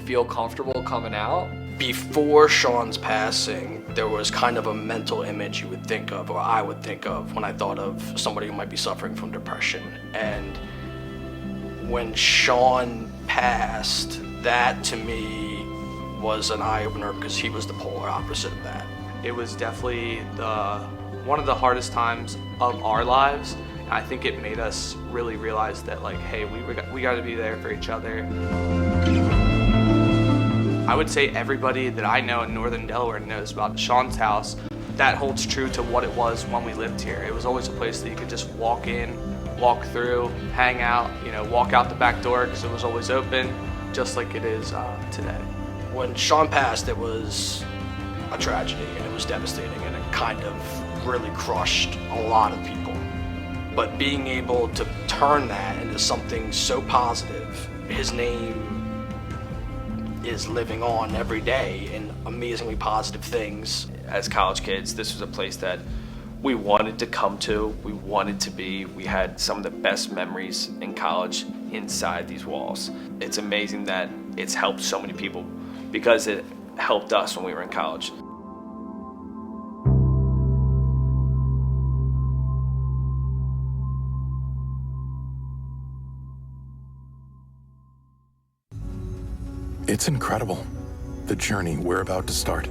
S1: feel comfortable coming out. Before Sean's passing, there was kind of a mental image you would think of, or I would think of, when I thought of somebody who might be suffering from depression. And when Sean passed, that to me was an eye-opener because he was the polar opposite of that.
S4: It was definitely one of the hardest times of our lives. I think it made us really realize that, hey, we got to be there for each other. I would say everybody that I know in Northern Delaware knows about Sean's house. That holds true to what it was when we lived here. It was always a place that you could just walk in, walk through, hang out, walk out the back door because it was always open, just like it is today.
S1: When Sean passed, it was a tragedy and it was devastating and it kind of really crushed a lot of people. But being able to turn that into something so positive, his name is living on every day in amazingly positive things.
S3: As college kids, this was a place that we wanted to come to, we wanted to be. We had some of the best memories in college inside these walls. It's amazing that it's helped so many people because it helped us when we were in college.
S23: It's incredible, the journey we're about to start.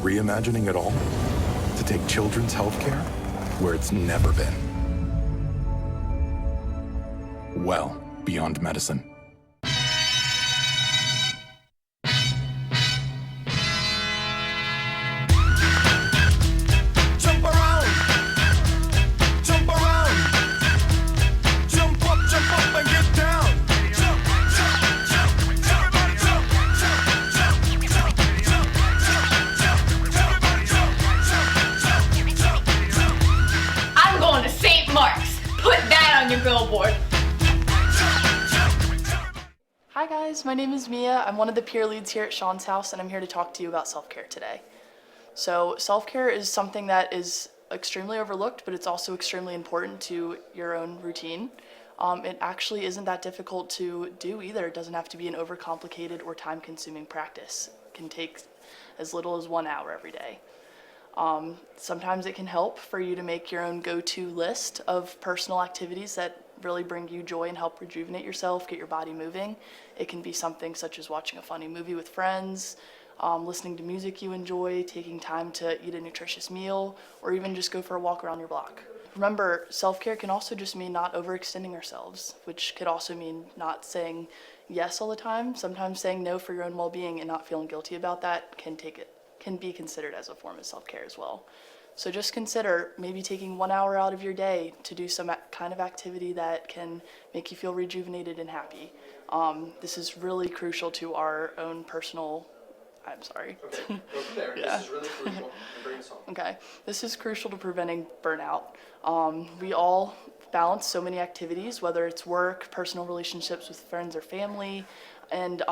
S23: Reimagining it all to take children's healthcare where it's never been. Well beyond medicine.
S9: Hi guys, my name is Mia. I'm one of the peer leads here at Sean's house and I'm here to talk to you about self-care today. So self-care is something that is extremely overlooked, but it's also extremely important to your own routine. It actually isn't that difficult to do either. It doesn't have to be an overcomplicated or time-consuming practice. It can take as little as 1 hour every day. Sometimes it can help for you to make your own go-to list of personal activities that really bring you joy and help rejuvenate yourself, get your body moving. It can be something such as watching a funny movie with friends, listening to music you enjoy, taking time to eat a nutritious meal, or even just go for a walk around your block. Remember, self-care can also just mean not overextending ourselves, which could also mean not saying yes all the time. Sometimes saying no for your own well-being and not feeling guilty about that can be considered as a form of self-care as well.
S2: So just consider maybe taking 1 hour out of your day to do some kind of activity that can make you feel rejuvenated and happy. This is really crucial to our own personal, I'm sorry.
S1: Okay, go from there.
S2: Yeah.
S1: This is really crucial. And bring us home.
S2: Okay, this is crucial to preventing burnout. We all balance so many activities, whether it's work, personal relationships with friends or family, and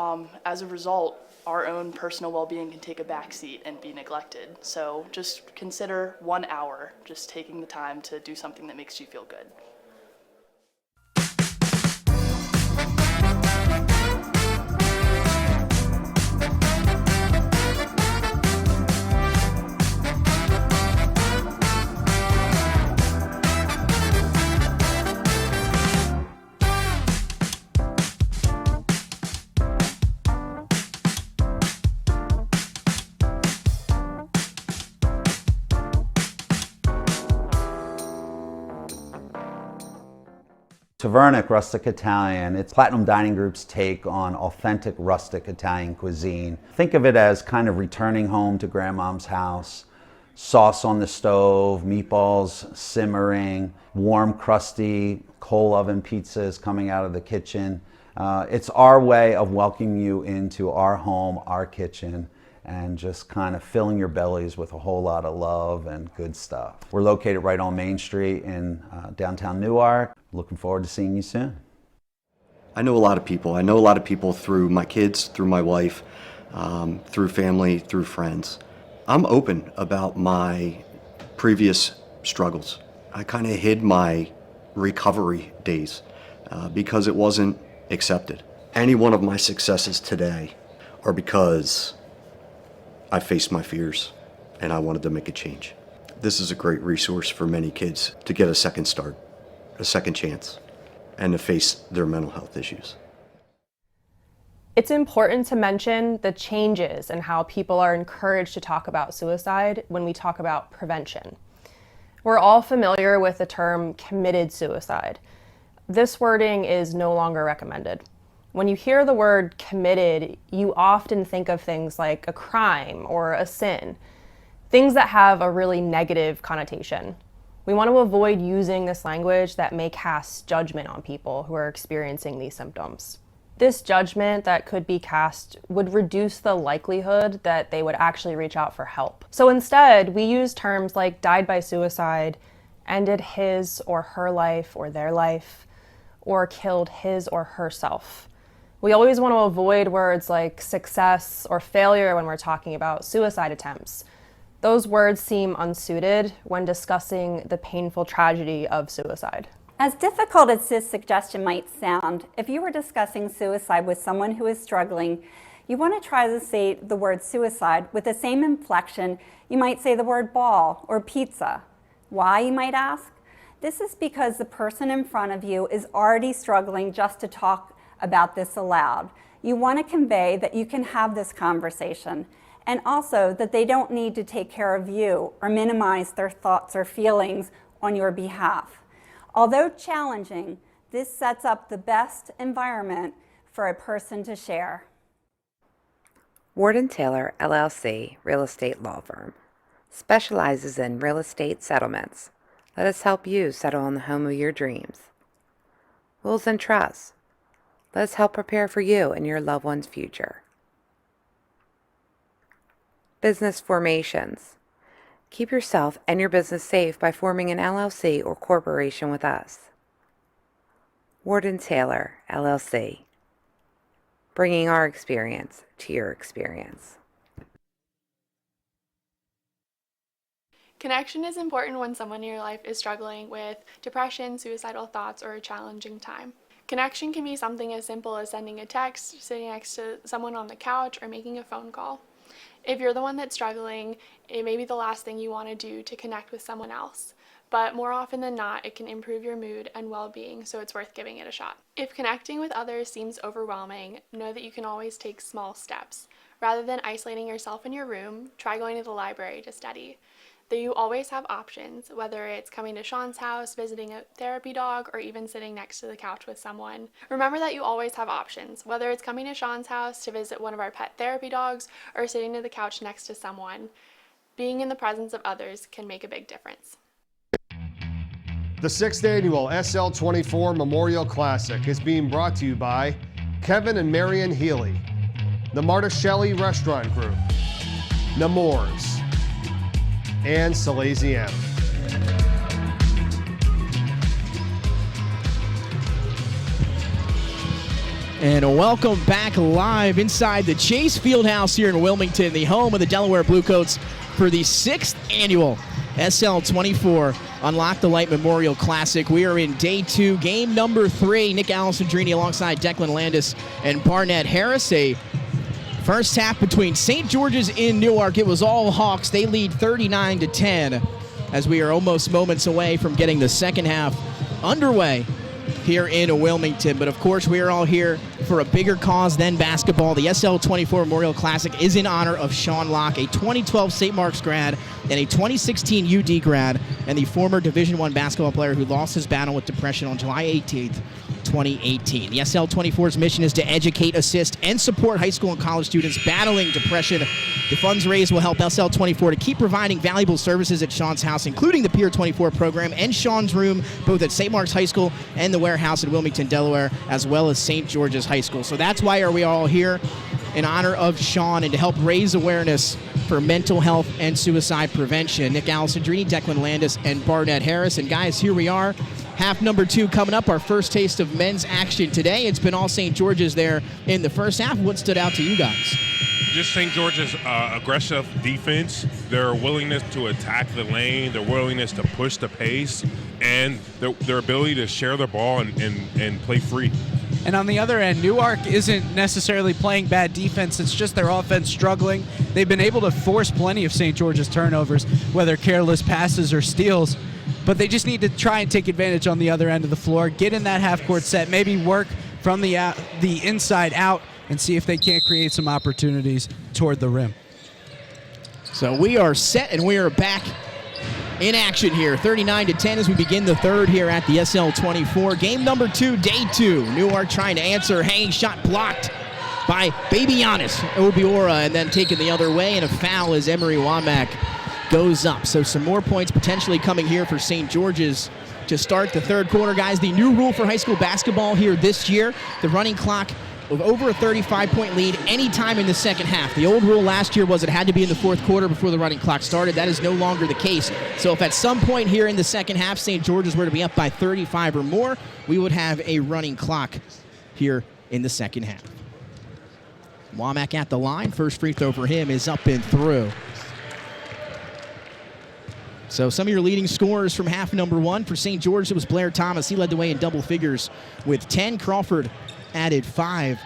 S2: as a result, our own personal well-being can take a backseat and be neglected. So just consider 1 hour, just taking the time to do something that makes you feel good.
S6: Tavernic Rustic Italian. It's Platinum Dining Group's take on authentic rustic Italian cuisine. Think of it as kind of returning home to grandmom's house. Sauce on the stove, meatballs simmering, warm, crusty coal oven pizzas coming out of the kitchen. It's our way of welcoming you into our home, our kitchen, and just kind of filling your bellies with a whole lot of love and good stuff. We're located right on Main Street in downtown Newark. Looking forward to seeing you soon.
S7: I know a lot of people. I know a lot of people through my kids, through my wife, through family, through friends. I'm open about my previous struggles. I kind of hid my recovery days because it wasn't accepted. Any one of my successes today are because I faced my fears and I wanted to make a change. This is a great resource for many kids to get a second start, a second chance, and to face their mental health issues.
S8: It's important to mention the changes in how people are encouraged to talk about suicide when we talk about prevention. We're all familiar with the term committed suicide. This wording is no longer recommended. When you hear the word committed, you often think of things like a crime or a sin, things that have a really negative connotation. We want to avoid using this language that may cast judgment on people who are experiencing these symptoms. This judgment that could be cast would reduce the likelihood that they would actually reach out for help. So instead, we use terms like died by suicide, ended his or her life or their life, or killed his or herself. We always want to avoid words like success or failure when we're talking about suicide attempts. Those words seem unsuited when discussing the painful tragedy of suicide.
S25: As difficult as this suggestion might sound, if you were discussing suicide with someone who is struggling, you want to try to say the word suicide with the same inflection you might say the word ball or pizza. Why, you might ask? This is because the person in front of you is already struggling just to talk about this aloud. You want to convey that you can have this conversation, and also that they don't need to take care of you or minimize their thoughts or feelings on your behalf. Although challenging, this sets up the best environment for a person to share.
S26: Warden Taylor, LLC, real estate law firm, specializes in real estate settlements. Let us help you settle on the home of your dreams. Wills and trusts. Let us help prepare for you and your loved one's future. Business formations. Keep yourself and your business safe by forming an LLC or corporation with us. Warden Taylor, LLC. Bringing our experience to your experience.
S27: Connection is important when someone in your life is struggling with depression, suicidal thoughts, or a challenging time. Connection can be something as simple as sending a text, sitting next to someone on the couch, or making a phone call. If you're the one that's struggling, it may be the last thing you want to do to connect with someone else. But more often than not, it can improve your mood and well-being, so it's worth giving it a shot. If connecting with others seems overwhelming, know that you can always take small steps. Rather than isolating yourself in your room, try going to the library to study. Though you always have options, whether it's coming to Sean's house, visiting a therapy dog, or even sitting next to the couch with someone. Remember that you always have options, whether it's coming to Sean's house to visit one of our pet therapy dogs or sitting to the couch next to someone. Being in the presence of others can make a big difference.
S10: The 6th annual SL24 Memorial Classic is being brought to you by Kevin and Marion Healy, the Marta Shelley Restaurant Group, Nemours, and Salesiana.
S11: And welcome back live inside the Chase Fieldhouse here in Wilmington, the home of the Delaware Bluecoats for the 6th annual SL24 Unlock the Light Memorial Classic. We are in day 2, game number 3. Nick Alessandrini alongside Declan Landis and Barnett Harris. A first half between St. George's in Newark. It was all Hawks. They lead 39-10 as we are almost moments away from getting the second half underway here in Wilmington. But of course, we are all here for a bigger cause than basketball. The SL24 Memorial Classic is in honor of Sean Locke, a 2012 St. Mark's grad and a 2016 UD grad, and the former Division I basketball player who lost his battle with depression on July 18th, 2018. The SL24's mission is to educate, assist, and support high school and college students battling depression. The funds raised will help SL24 to keep providing valuable services at Sean's house, including the Pier 24 program and Sean's room, both at St. Mark's High School and the Warehouse in Wilmington, Delaware, as well as St. George's High School. So that's why we are all here, in honor of Sean and to help raise awareness for mental health and suicide prevention. Nick Alessandrini, Declan Landis, and Barnett Harris. And guys, here we are. Half number 2 coming up, our first taste of men's action today. It's been all St. George's there in the first half. What stood out to you guys?
S5: Just St. George's aggressive defense, their willingness to attack the lane, their willingness to push the pace, and their ability to share the ball and play free.
S12: And on the other end, Newark isn't necessarily playing bad defense. It's just their offense struggling. They've been able to force plenty of St. George's turnovers, whether careless passes or steals. But they just need to try and take advantage on the other end of the floor, get in that half-court set, maybe work from the inside out, and see if they can't create some opportunities toward the rim.
S11: So we are set, and we are back in action here, 39-10 as we begin the third here at the SL24. Game number 2, day 2. Newark trying to answer, hanging shot blocked by Baby Giannis Obiora, and then taken the other way, and a foul as Emery Womack goes up. So some more points potentially coming here for St. George's to start the third quarter. Guys, the new rule for high school basketball here this year, the running clock of over a 35-point lead anytime in the second half. The old rule last year was it had to be in the fourth quarter before the running clock started. That is no longer the case. So if at some point here in the second half St. George's were to be up by 35 or more, we would have a running clock here in the second half. Womack at the line. First free throw for him is up and through. So some of your leading scorers from half number 1. For St. George, it was Blair Thomas. He led the way in double figures with 10. Crawford added 5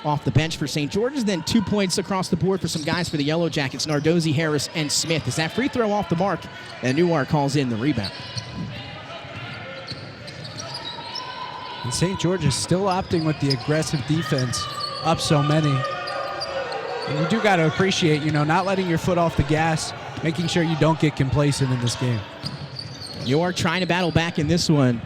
S11: off the bench for St. George's. Then 2 points across the board for some guys for the Yellow Jackets, Nardozzi, Harris, and Smith. Is that free throw off the mark? And Newark calls in the rebound.
S12: And St. George is still opting with the aggressive defense, up so many. And you do got to appreciate, not letting your foot off the gas, making sure you don't get complacent in this game.
S11: Newark trying to battle back in this one.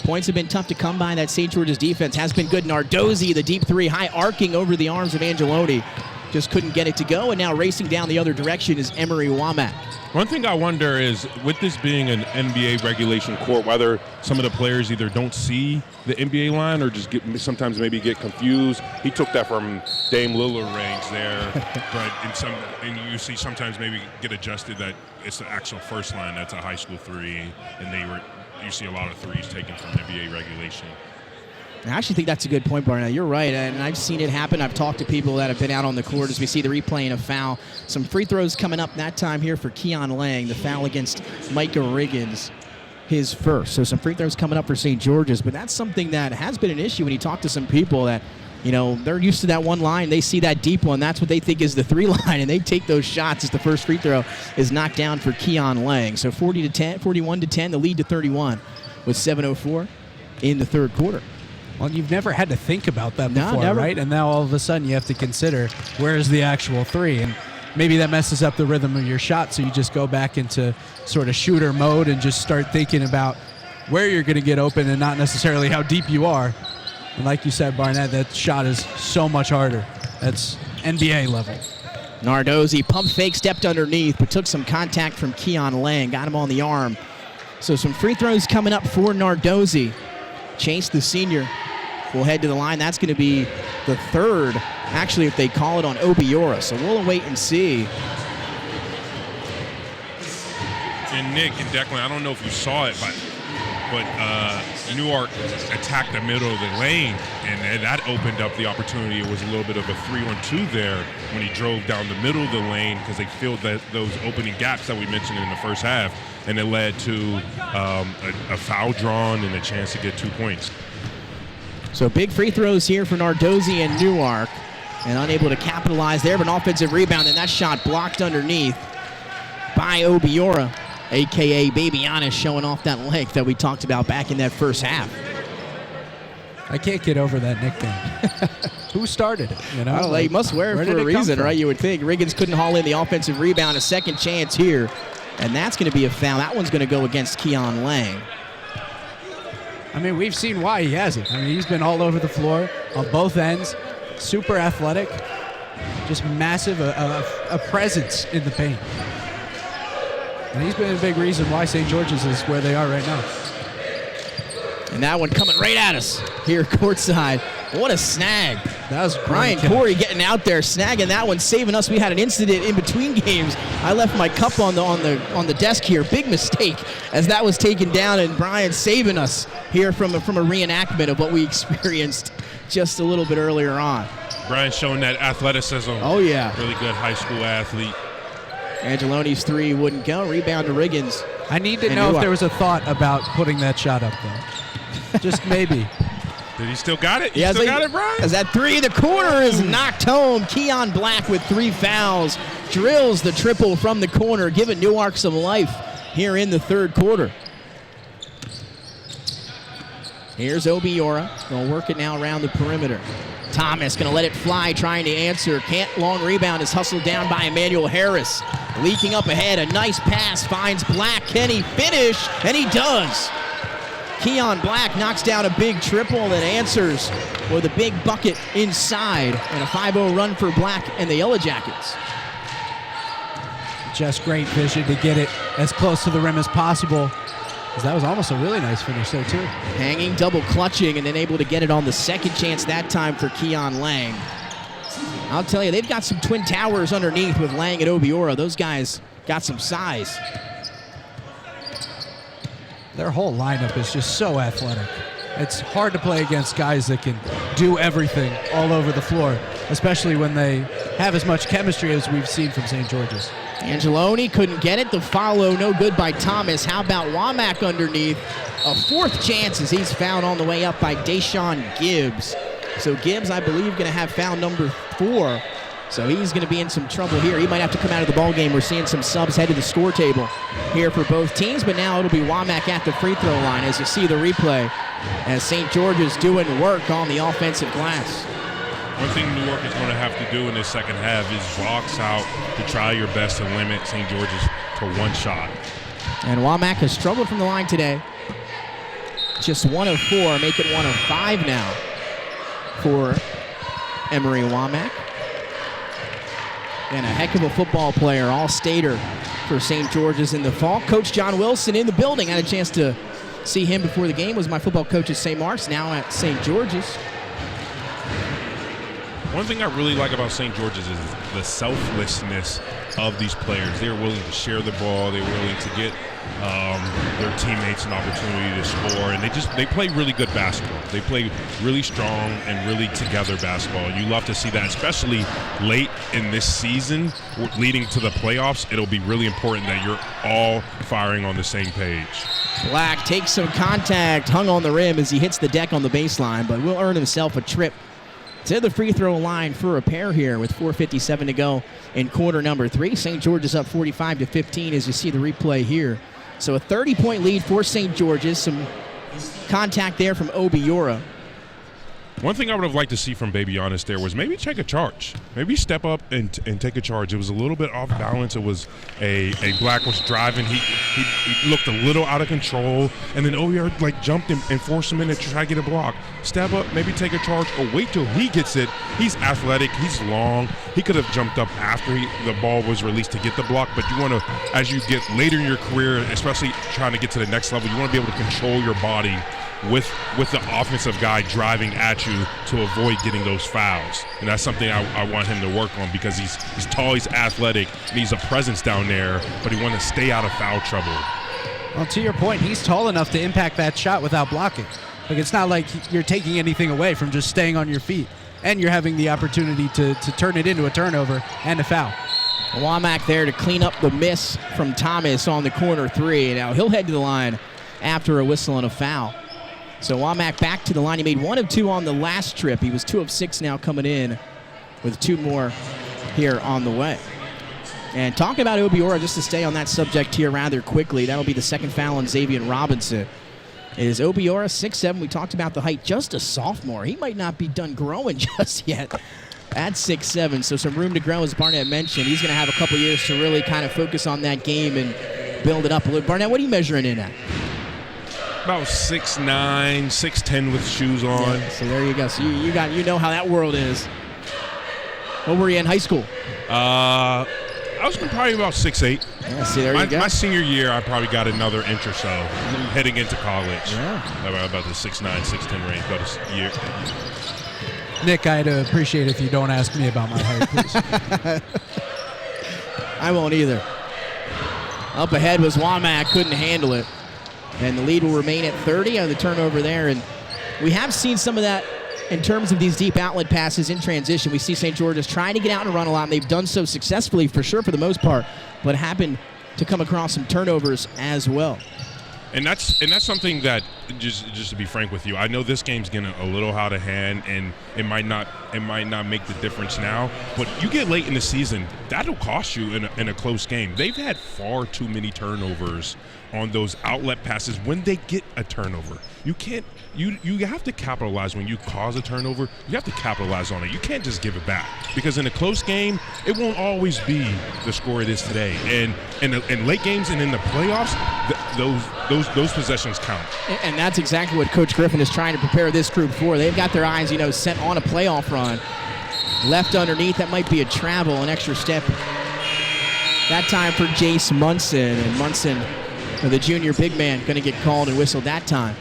S11: Points have been tough to come by. That St. George's defense has been good. Nardozzi, the deep 3, high arcing over the arms of Angeloni. Just couldn't get it to go, and now racing down the other direction is Emery Womack.
S5: One thing I wonder is, with this being an NBA regulation court, whether some of the players either don't see the NBA line or just sometimes maybe get confused. He took that from Dame Lillard range there, but and you see sometimes maybe get adjusted that it's the actual first line that's a high school 3, and you see a lot of threes taken from NBA regulation.
S11: I actually think that's a good point, Barnett. You're right, and I've seen it happen. I've talked to people that have been out on the court as we see the replay and a foul. Some free throws coming up that time here for Keon Lang, the foul against Micah Riggins, his first. So some free throws coming up for St. George's, but that's something that has been an issue when you talk to some people that, they're used to that one line. They see that deep one. That's what they think is the 3 line, and they take those shots as the first free throw is knocked down for Keon Lang. So 41-10, the lead to 31 with 7:04 in the third quarter.
S12: Well, you've never had to think about that before,
S11: never.
S12: right? And now all of a sudden you have to consider where's the actual 3, and maybe that messes up the rhythm of your shot, so you just go back into sort of shooter mode and just start thinking about where you're going to get open and not necessarily how deep you are. And like you said, Barnett, that shot is so much harder. That's NBA level.
S11: Nardozzi pump fake, stepped underneath, but took some contact from Keon Lang, got him on the arm. So some free throws coming up for Nardozzi. Chase, the senior, will head to the line. That's going to be the third, actually, if they call it on Obiora. So we'll wait and see.
S5: And Nick and Declan, I don't know if you saw it, but Newark attacked the middle of the lane, and that opened up the opportunity. It was a little bit of a 3-on-2 there when he drove down the middle of the lane because they filled those opening gaps that we mentioned in the first half, and it led to a foul drawn and a chance to get 2 points.
S11: So big free throws here for Nardozzi and Newark, and unable to capitalize there, but an offensive rebound, and that shot blocked underneath by Obiora, a.k.a. Babianis, showing off that length that we talked about back in that first half.
S12: I can't get over that nickname. Who started it? You know,
S11: well, he must wear it for a reason, right? You would think. Riggins couldn't haul in the offensive rebound. A second chance here, and that's going to be a foul. That one's going to go against Keon Lang.
S12: I mean, we've seen why he has it. I mean, he's been all over the floor on both ends. Super athletic. Just massive, a presence in the paint. And he's been a big reason why St. George's is where they are right now.
S11: And that one coming right at us here courtside. What a snag.
S12: That was
S11: Brian Corey getting out there, snagging that one, saving us. We had an incident in between games. I left my cup on the desk here. Big mistake as that was taken down, and Brian saving us here from a reenactment of what we experienced just a little bit earlier on.
S5: Brian showing that athleticism.
S11: Oh, yeah.
S5: Really good high school athlete.
S11: Angeloni's three wouldn't go. Rebound to Riggins.
S12: I need to know if there was a thought about putting that shot up there. Just maybe.
S5: Did he still got it?
S11: Yeah,
S5: still got it, Brian?
S11: As that three in the corner is knocked home. Keon Black with 3 fouls. Drills the triple from the corner, giving Newark some life here in the third quarter. Here's Obiora. They'll work it now around the perimeter. Thomas going to let it fly, trying to answer. Can't. Long rebound is hustled down by Emmanuel Harris. Leaking up ahead. A nice pass finds Black. Can he finish? And he does. Keon Black knocks down a big triple that answers with a big bucket inside. And a 5-0 run for Black and the Yellow Jackets.
S12: Just great vision to get it as close to the rim as possible. That was almost a really nice finish there, too.
S11: Hanging, double clutching, and then able to get it on the second chance that time for Keon Lang. I'll tell you, they've got some twin towers underneath with Lang and Obiora. Those guys got some size.
S12: Their whole lineup is just so athletic. It's hard to play against guys that can do everything all over the floor, especially when they have as much chemistry as we've seen from St. George's.
S11: Angeloni couldn't get it. The follow, no good by Thomas. How about Womack underneath? A fourth chance as he's fouled on the way up by Deshaun Gibbs. So Gibbs, I believe, going to have foul number 4. So he's going to be in some trouble here. He might have to come out of the ball game. We're seeing some subs head to the score table here for both teams, but now it'll be Womack at the free throw line as you see the replay as St. George is doing work on the offensive glass.
S5: One thing Newark is going to have to do in this second half is box out to try your best to limit St. George's to one shot.
S11: And Womack has struggled from the line today. Just 1 of 4, make it 1 of 5 now for Emery Womack. And a heck of a football player, all-stater for St. George's in the fall. Coach John Wilson in the building. I had a chance to see him before the game. Was my football coach at St. Mark's, now at St. George's.
S5: One thing I really like about St. George's is the selflessness of these players. They're willing to share the ball. They're willing to get their teammates an opportunity to score, and they play really good basketball. They play really strong and really together basketball. You love to see that, especially late in this season, leading to the playoffs. It'll be really important that you're all firing on the same page.
S11: Black takes some contact, hung on the rim as he hits the deck on the baseline, but will earn himself a trip to the free throw line for a pair here with 4:57 to go in quarter number 3. St. George is up 45-15 as you see the replay here. So a 30-point lead for St. George's. Some contact there from Obiora.
S13: One thing I would have liked to see from Baby Giannis there was maybe take a charge. Maybe step up and take a charge. It was a little bit off balance. It was a Black was driving. He looked a little out of control. And then OBR jumped and forced him in to try to get a block. Step up, maybe take a charge, or wait till he gets it. He's athletic. He's long. He could have jumped up after the ball was released to get the block. But you want to, as you get later in your career, especially trying to get to the next level, you want to be able to control your body with the offensive guy driving at you to avoid getting those fouls. And that's something I want him to work on, because he's tall, he's athletic, and he's a presence down there, but he wants to stay out of foul trouble.
S12: Well, to your point, he's tall enough to impact that shot without blocking. Like, it's not like you're taking anything away from just staying on your feet, and you're having the opportunity to turn it into a turnover and a foul.
S11: Womack there to clean up the miss from Thomas on the corner three. Now he'll head to the line after a whistle and a foul. So Womack back to the line. He made 1 of 2 on the last trip. He was 2 of 6 now coming in with 2 more here on the way. And talking about Obiora, just to stay on that subject here rather quickly, that'll be the second foul on Xavier Robinson. Is Obiora 6'7"? We talked about the height, just a sophomore. He might not be done growing just yet at 6'7", so some room to grow, as Barnett mentioned. He's going to have a couple years to really kind of focus on that game and build it up a little. Barnett, what are you measuring in at?
S13: About 6'9", 6'10" with shoes on.
S11: Yeah, so there you go. So you know how that world is. What were you in high school?
S13: I was probably about 6'8".
S11: Yeah, see, there you go.
S13: My senior year, I probably got another inch or so heading into college. Yeah. About the 6'9", 6'10" range, about a year.
S12: Nick, I'd appreciate it if you don't ask me about my height, please.
S11: I won't either. Up ahead was Womack, couldn't handle it. And the lead will remain at 30 on the turnover there. And we have seen some of that in terms of these deep outlet passes in transition. We see St. George's trying to get out and run a lot, and they've done so successfully for sure for the most part, but happened to come across some turnovers as well.
S13: And that's something that, just to be frank with you, I know this game's getting a little out of hand, and it might not make the difference now. But you get late in the season, that'll cost you in a close game. They've had far too many turnovers on those outlet passes when they get a turnover. You can't. You have to capitalize when you cause a turnover. You have to capitalize on it. You can't just give it back, because in a close game, it won't always be the score it is today. And in late games and in the playoffs, those possessions count.
S11: And that's exactly what Coach Griffin is trying to prepare this group for. They've got their eyes, set on a playoff run. Left underneath, that might be a travel, an extra step. That time for Jace Munson, and Munson, the junior big man, going to get called and whistled that time.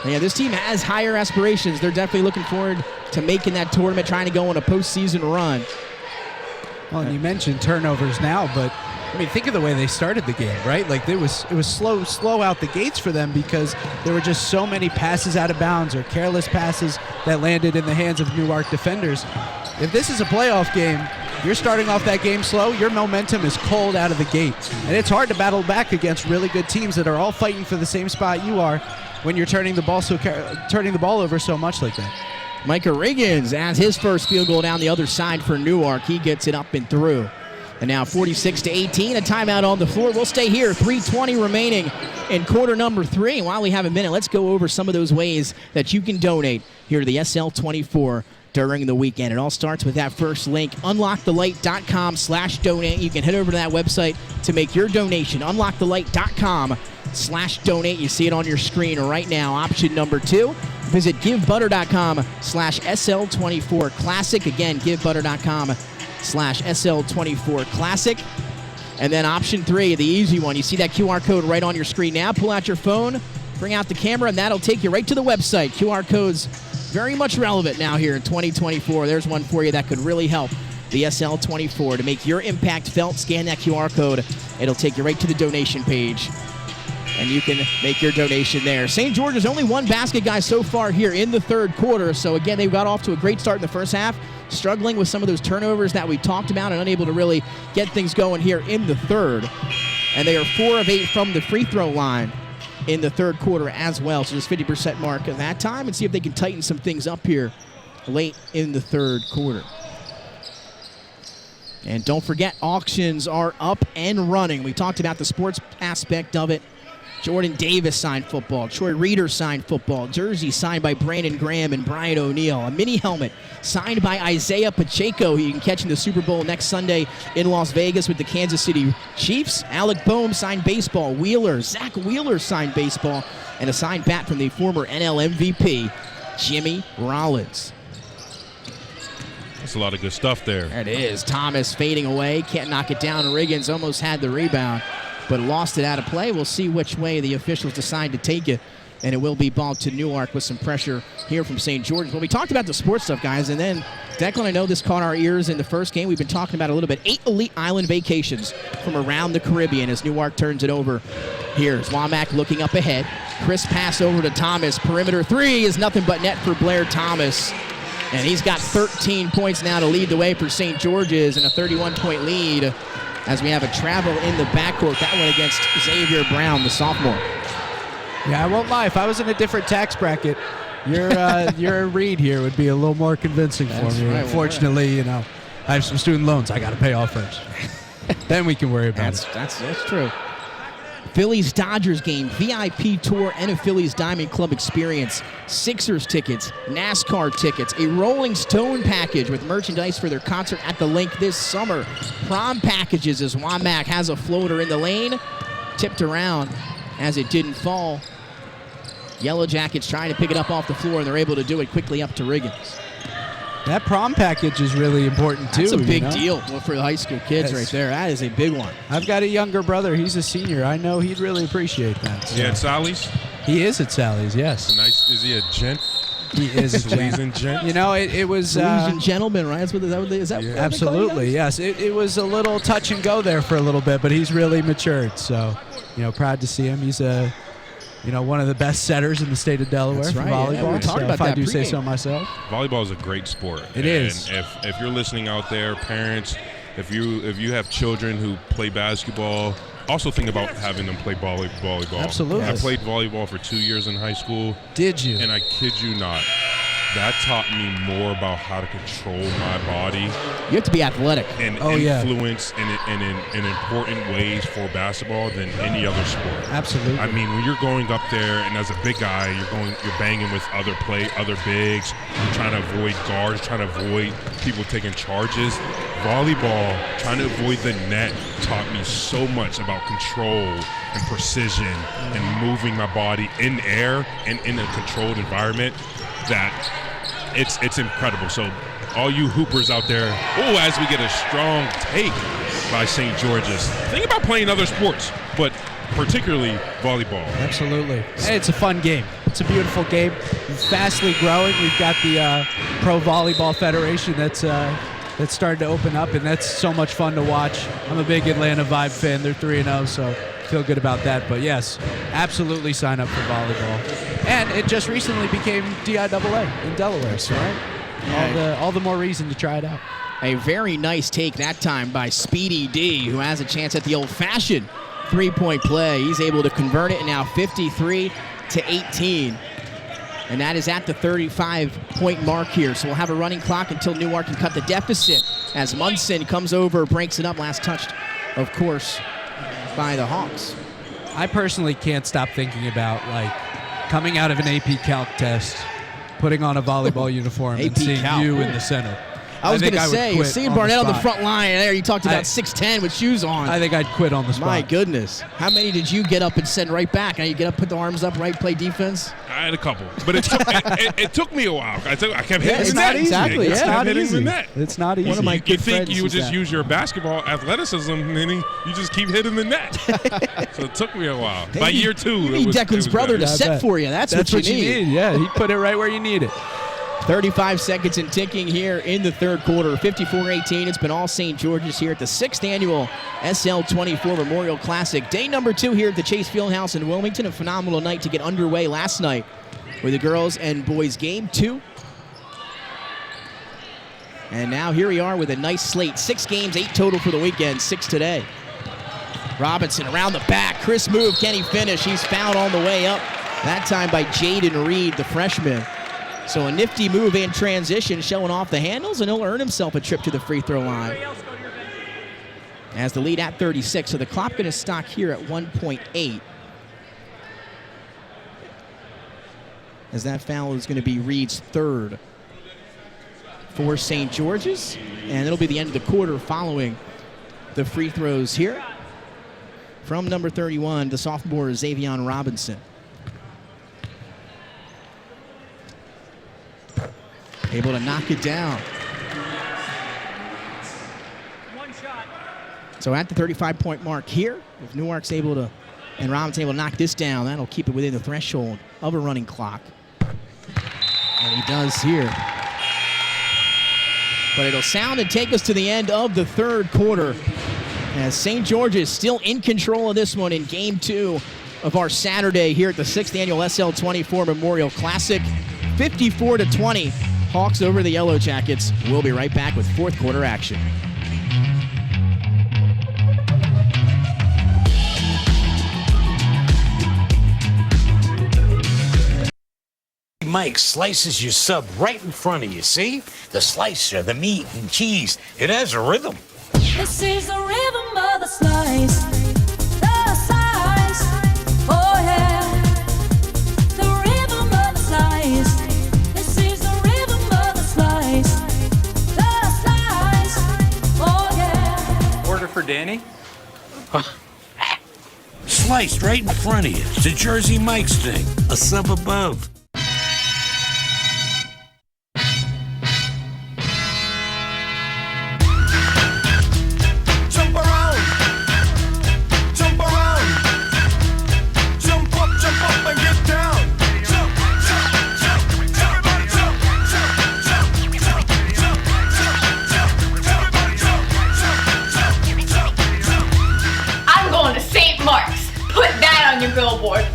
S11: Yeah, this team has higher aspirations. They're definitely looking forward to making that tournament, trying to go on a postseason run.
S12: Well, and you mentioned turnovers now, but I mean, think of the way they started the game, right? Like it was slow out the gates for them, because there were just so many passes out of bounds or careless passes that landed in the hands of Newark defenders. If this is a playoff game, you're starting off that game slow, your momentum is cold out of the gate. And it's hard to battle back against really good teams that are all fighting for the same spot you are when you're turning the ball over so much like that.
S11: Micah Riggins has his first field goal down the other side for Newark. He gets it up and through. And now 46-18, a timeout on the floor. We'll stay here, 3:20 remaining in quarter number 3. And while we have a minute, let's go over some of those ways that you can donate here to the SL24 during the weekend. It all starts with that first link, unlockthelight.com/donate. You can head over to that website to make your donation, unlockthelight.com/donate. You see it on your screen right now. Option number 2, visit givebutter.com/SL24 Classic. Again, givebutter.com/SL24 Classic. And then option 3, the easy one. You see that QR code right on your screen now. Pull out your phone, bring out the camera, and that'll take you right to the website. QR codes very much relevant now here in 2024. There's one for you that could really help the SL24 to make your impact felt. Scan that QR code. It'll take you right to the donation page, and you can make your donation there. St. George's only one basket guy so far here in the third quarter. So again, they got off to a great start in the first half, struggling with some of those turnovers that we talked about and unable to really get things going here in the third. And they are 4 of 8 from the free throw line in the third quarter as well. So just 50% mark at that time, and see if they can tighten some things up here late in the third quarter. And don't forget, auctions are up and running. We talked about the sports aspect of it Jordan Davis signed football. Troy Reeder signed football. Jersey signed by Brandon Graham and Brian O'Neill. A mini helmet signed by Isaiah Pacheco, who you can catch in the Super Bowl next Sunday in Las Vegas with the Kansas City Chiefs. Alec Boehm signed baseball. Zach Wheeler signed baseball. And a signed bat from the former NL MVP, Jimmy Rollins.
S13: That's a lot of good stuff there.
S11: There it is. Thomas fading away. Can't knock it down. Riggins almost had the rebound, but lost it out of play. We'll see which way the officials decide to take it, and it will be ball to Newark with some pressure here from St. George's. Well, we talked about the sports stuff, guys, and then, Declan, I know this caught our ears in the first game. We've been talking about it a little bit. 8 elite island vacations from around the Caribbean as Newark turns it over. Here's Womack looking up ahead. Crisp pass over to Thomas. Perimeter three is nothing but net for Blair Thomas. And he's got 13 points now to lead the way for St. George's and a 31-point lead as we have a travel in the backcourt. That one against Xavier Brown, the sophomore.
S12: Yeah, I won't lie. If I was in a different tax bracket, your read here would be a little more convincing for me.
S11: Right.
S12: Unfortunately, I have some student loans I got to pay off first. Then we can worry about it.
S11: That's true. Phillies-Dodgers game, VIP tour, and a Phillies Diamond Club experience. Sixers tickets, NASCAR tickets, a Rolling Stone package with merchandise for their concert at the Link this summer. Prom packages as Womack has a floater in the lane. Tipped around as it didn't fall. Yellow Jackets trying to pick it up off the floor, and they're able to do it quickly up to Riggins.
S12: That prom package is really important, too.
S11: That's a big deal for the high school kids right there. That is a big one.
S12: I've got a younger brother. He's a senior. I know he'd really appreciate that. So.
S13: Is he at Sally's?
S12: He is at Sally's, yes.
S13: Is he a gent?
S12: He is a
S13: Salesian gent.
S12: It was...
S11: Salesian gentleman, right? Is that
S12: Absolutely, yes. It was a little touch and go there for a little bit, but he's really matured. So, proud to see him. He's one of the best setters in the state of Delaware for volleyball.
S11: Yeah, we're talking about
S12: if I
S11: that
S12: do say
S11: pregame.
S12: so myself.
S13: Volleyball is a great sport.
S12: It is.
S13: And if you're listening out there, parents, if you have children who play basketball, also think about having them play volleyball.
S12: Absolutely.
S13: I played volleyball for 2 years in high school.
S12: Did you?
S13: And I kid you not, that taught me more about how to control my body.
S11: You have to be athletic.
S13: And influence in important ways for basketball than any other sport.
S12: Absolutely.
S13: I mean, when you're going up there and as a big guy, you're banging with other bigs, you're trying to avoid guards, trying to avoid people taking charges. Volleyball, trying to avoid the net, taught me so much about control and precision and moving my body in air and in a controlled environment that it's incredible. So all you hoopers out there, as we get a strong take by St. George's. Think about playing other sports, but particularly volleyball.
S12: Absolutely. And it's a fun game. It's a beautiful game. It's fastly growing. We've got the Pro Volleyball Federation that's started to open up, and that's so much fun to watch. I'm a big Atlanta Vibe fan. They're 3-0, so feel good about that. But yes, absolutely sign up for volleyball. And it just recently became DIAA in Delaware, so all the more reason to try it out.
S11: A very nice take that time by Speedy D, who has a chance at the old-fashioned three-point play. He's able to convert it, and now 53-18. And that is at the 35-point mark here. So we'll have a running clock until Newark can cut the deficit as Munson comes over, breaks it up. Last touched, of course, by the Hawks.
S12: I personally can't stop thinking about, coming out of an AP Calc test, putting on a volleyball uniform, and seeing
S11: Calc.
S12: you in the center.
S11: I was going to say, seeing Barnett on the
S12: spot.
S11: front line there, you talked about 6'10" with shoes on.
S12: I think I'd quit on the spot.
S11: My goodness. How many did you get up and send right back? Now you get up, put the arms up, right, play defense?
S13: I had a couple, but it took me a while. I kept hitting
S12: it's
S13: the
S12: not
S13: net.
S12: Exactly.
S13: It's
S12: not
S13: hitting
S12: easy.
S13: the net.
S12: It's not easy.
S11: One of my
S13: You
S11: good
S13: think
S11: friends
S13: you would
S11: is
S13: just
S11: that.
S13: use your basketball athleticism, and then you just keep hitting the net. So it took me a while. By year 2,
S11: You need Declan's brother to set for you. That's what you need.
S12: Yeah, he put it right where you need it.
S11: 35 seconds and ticking here in the third quarter. 54-18. It's been all St. George's here at the 6th annual SL24 Memorial Classic. Day number 2 here at the Chase Fieldhouse in Wilmington. A phenomenal night to get underway last night with the girls and boys game 2. And now here we are with a nice slate. 6 games, 8 total for the weekend, 6 today. Robinson around the back. Chris move. Can he finish? He's fouled on the way up. That time by Jaden Reed, the freshman. So a nifty move in transition, showing off the handles, and he'll earn himself a trip to the free throw line. As the lead at 36, so the clock going to stock here at 1.8. as that foul is going to be Reed's third for St. George's, and it'll be the end of the quarter following the free throws here from number 31, the sophomore Xavion Robinson. Able to knock it down. So at the 35-point mark here, if Newark's able to, and Robinson able to knock this down, that'll keep it within the threshold of a running clock. And he does here. But it'll sound and take us to the end of the third quarter, as St. George is still in control of this one in Game 2 of our Saturday here at the 6th Annual SL24 Memorial Classic. 54-20, Hawks over the Yellow Jackets. We'll be right back with fourth quarter action.
S21: Mike slices your sub right in front of you, see? The slicer, the meat and cheese, it has a rhythm.
S22: This is the rhythm of the slice. The slice. Oh yeah. The rhythm of the slice. This is the rhythm of the slice. The slice. Oh yeah.
S21: Order for Danny? Sliced right in front of you. It's the Jersey Mike's thing. A sub above.
S22: Your billboard.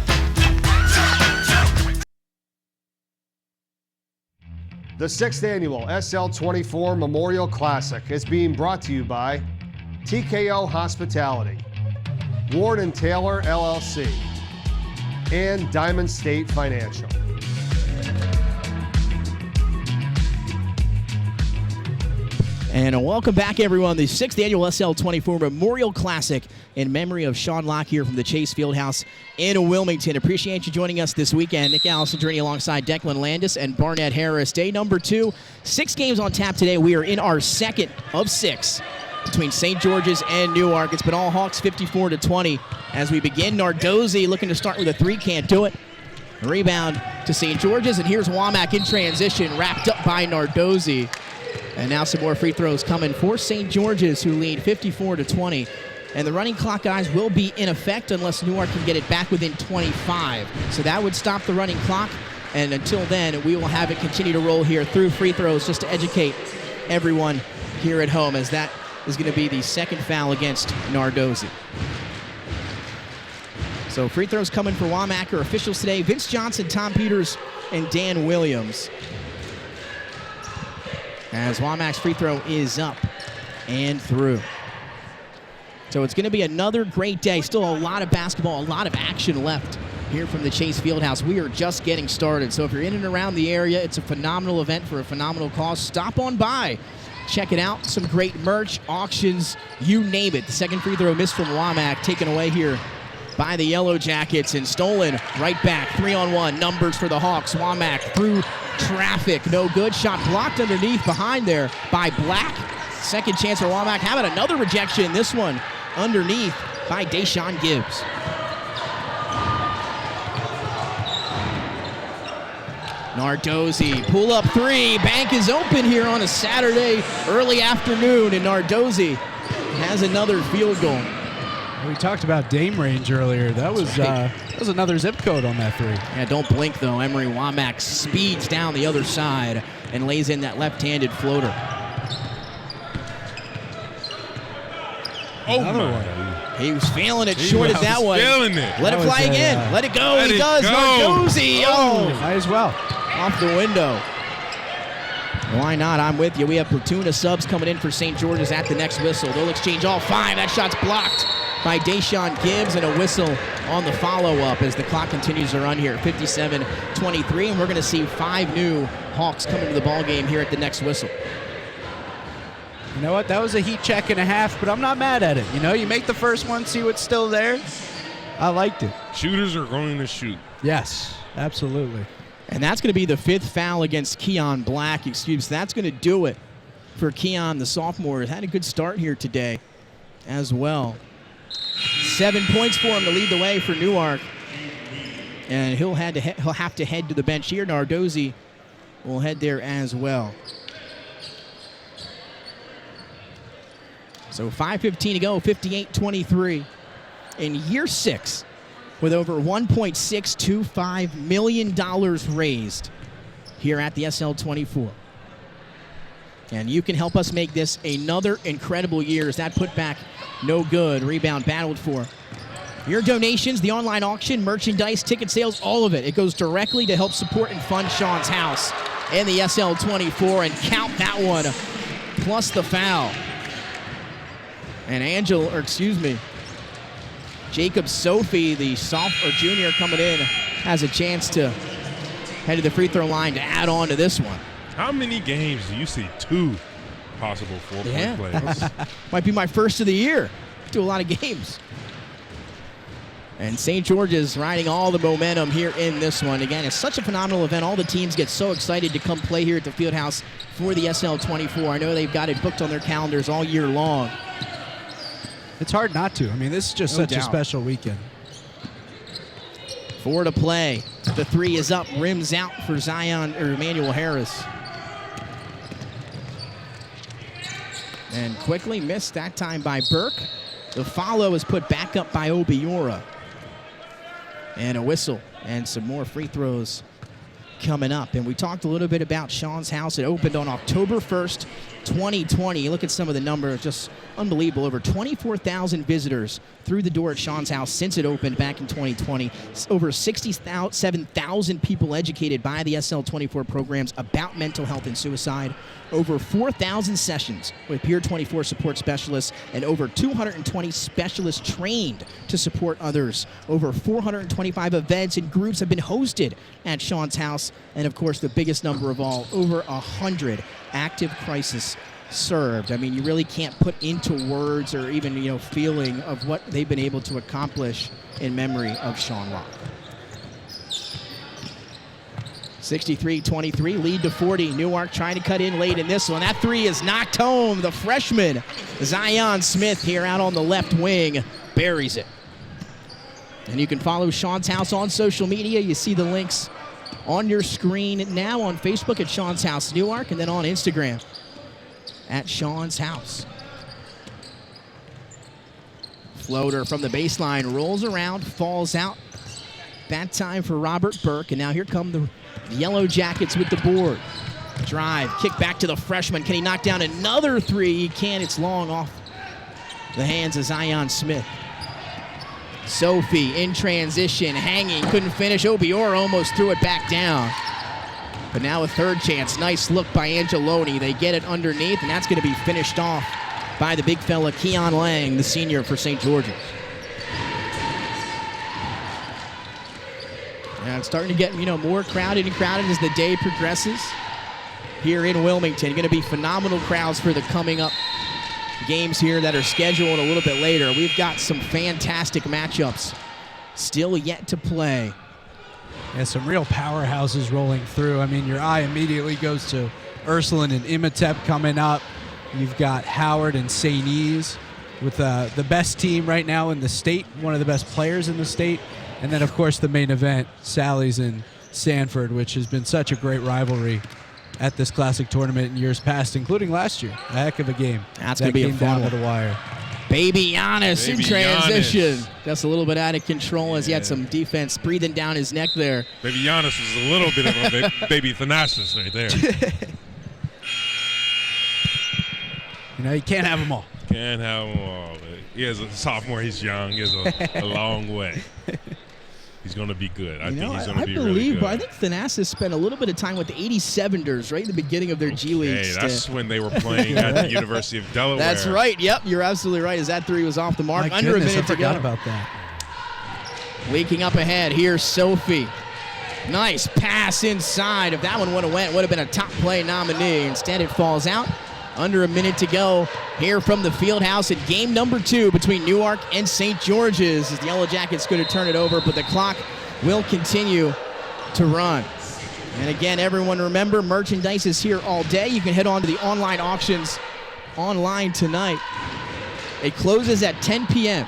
S10: The 6th Annual SL24 Memorial Classic is being brought to you by TKO Hospitality, Ward & Taylor LLC, and Diamond State Financial.
S11: And welcome back, everyone. The 6th Annual SL24 Memorial Classic in memory of Sean Locke here from the Chase Fieldhouse in Wilmington. Appreciate you joining us this weekend. Nick Allison journey alongside Declan Landis and Barnett Harris. Day number 2. 6 games on tap today. We are in our second of 6 between St. George's and Newark. It's been all Hawks 54-20 as we begin. Nardozzi looking to start with a 3, can't do it. Rebound to St. George's, and here's Womack in transition, wrapped up by Nardozzi. And now some more free throws coming for St. George's, who lead 54-20. And the running clock, guys, will be in effect unless Newark can get it back within 25. So that would stop the running clock. And until then, we will have it continue to roll here through free throws just to educate everyone here at home, as that is going to be the second foul against Nardozzi. So free throws coming for Womack. Officials today: Vince Johnson, Tom Peters, and Dan Williams. As Womack's free throw is up and through. So it's going to be another great day. Still a lot of basketball, a lot of action left here from the Chase Fieldhouse. We are just getting started. So if you're in and around the area, it's a phenomenal event for a phenomenal cause. Stop on by. Check it out. Some great merch, auctions, you name it. The second free throw missed from Womack, taken away here by the Yellow Jackets and stolen right back. 3-on-1 numbers for the Hawks. Womack through traffic, no good. Shot blocked underneath behind there by Black. Second chance for Womack. How about another rejection? This one underneath by Deshaun Gibbs. Nardozzi, pull up 3. Bank is open here on a Saturday early afternoon, and Nardozzi has another field goal.
S12: We talked about Dame range earlier. That was another zip code on that 3.
S11: Yeah, don't blink though. Emery Womack speeds down the other side and lays in that left-handed floater.
S12: Another one.
S11: He was feeling it, shorted that one.
S13: Feeling it.
S11: Let it fly again. Let it go.
S13: Let
S11: He
S13: it
S11: does.
S13: go.
S11: Nardozzi. Oh,
S12: Might as well.
S11: off the window. Why not? I'm with you. We have platoon of subs coming in for St. George's at the next whistle. They'll exchange all 5. That shot's blocked by Deshaun Gibbs, and a whistle on the follow-up as the clock continues to run here. 57-23, and we're going to see 5 new Hawks come into the ballgame here at the next whistle.
S12: You know what? That was a heat check and a half, but I'm not mad at it. You know, you make the first one, see what's still there. I liked it.
S13: Shooters are going to shoot.
S12: Yes, absolutely.
S11: And that's going to be the 5th foul against Keon Black. Excuse me. That's going to do it for Keon, the sophomore. Has had a good start here today as well. 7 points for him to lead the way for Newark. And he'll have to head to the bench here. Nardozzi will head there as well. So 5:15 to go, 58-23 in year 6 with over $1.625 million raised here at the SL24. And you can help us make this another incredible year. As that putback, no good. Rebound battled for. Your donations, the online auction, merchandise, ticket sales, all of it. It goes directly to help support and fund Sean's house and the SL24. And count that one, plus the foul. And Jacob Sophie, the junior coming in, has a chance to head to the free throw line to add on to this one.
S13: How many games do you see 2 possible 4-point plays?
S11: Might be my first of the year. Do a lot of games. And St. George's riding all the momentum here in this one. Again, it's such a phenomenal event. All the teams get so excited to come play here at the Fieldhouse for the SL24. I know they've got it booked on their calendars all year long.
S12: It's hard not to. I mean, this is just such a special weekend.
S11: 4 to play. The 3 is up, rims out for Emmanuel Harris. And quickly missed that time by Burke. The follow is put back up by Obiora. And a whistle and some more free throws coming up. And we talked a little bit about Sean's house. It opened on October 1st, 2020. Look at some of the numbers, just unbelievable. Over 24,000 visitors through the door at Sean's house since it opened back in 2020. Over 67,000 people educated by the SL24 programs about mental health and suicide. Over 4,000 sessions with Peer 24 support specialists and over 220 specialists trained to support others. Over 425 events and groups have been hosted at Sean's house. And of course, the biggest number of all, over 100 active crisis served. I mean, you really can't put into words or even, feeling of what they've been able to accomplish in memory of Sean Rock. 63-23, lead to 40. Newark trying to cut in late in this one. That 3 is knocked home. The freshman, Zion Smith, here out on the left wing, buries it. And you can follow Sean's house on social media. You see the links on your screen now on Facebook at Sean's House Newark, and then on Instagram at Sean's House. Floater from the baseline rolls around, falls out. That time for Robert Burke, and now here come the Yellow Jackets with the board. Drive, kick back to the freshman. Can he knock down another 3? He can. It's long off the hands of Zion Smith. Sophie in transition, hanging, couldn't finish. Obiora almost threw it back down. But now a third chance. Nice look by Angeloni. They get it underneath, and that's going to be finished off by the big fella, Keon Lang, the senior for St. George's. And it's starting to get, more crowded as the day progresses here in Wilmington. Going to be phenomenal crowds for the coming up games here that are scheduled a little bit later. We've got some fantastic matchups still yet to play.
S12: Yeah, some real powerhouses rolling through. I mean, your eye immediately goes to Ursuline and Imhotep coming up. You've got Howard and St. E's with the best team right now in the state, one of the best players in the state. And then, of course, the main event, Sally's and Sanford, which has been such a great rivalry at this Classic tournament in years past, including last year. A heck of a game.
S11: That's going to be a
S12: down
S11: fun
S12: to the wire.
S11: Baby Giannis in transition.
S13: Giannis.
S11: Just a little bit out of control as he had some defense breathing down his neck there.
S13: Baby Giannis was a little bit of a baby Thanasis right there.
S12: You can't have them all.
S13: Can't have them all. He is a sophomore. He's young. He has a long way. He's going to be good. I think he's going to be really good.
S11: But I think Thanasis spent a little bit of time with the 87ers right in the beginning of their G League.
S13: Hey, that's when they were playing at the University of Delaware.
S11: That's right. Yep, you're absolutely right. As that 3 was off the mark.
S12: My
S11: Under
S12: goodness,
S11: a minute to go.
S12: I forgot about that.
S11: Leaking up ahead. Here's Sophie. Nice pass inside. If that one would have went, would have been a top play nominee. Instead, it falls out. Under a minute to go here from the Fieldhouse in game number 2 between Newark and St. George's. As the Yellow Jackets going to turn it over, but the clock will continue to run. And again, everyone remember, merchandise is here all day. You can head on to the online auctions online tonight. It closes at 10 p.m.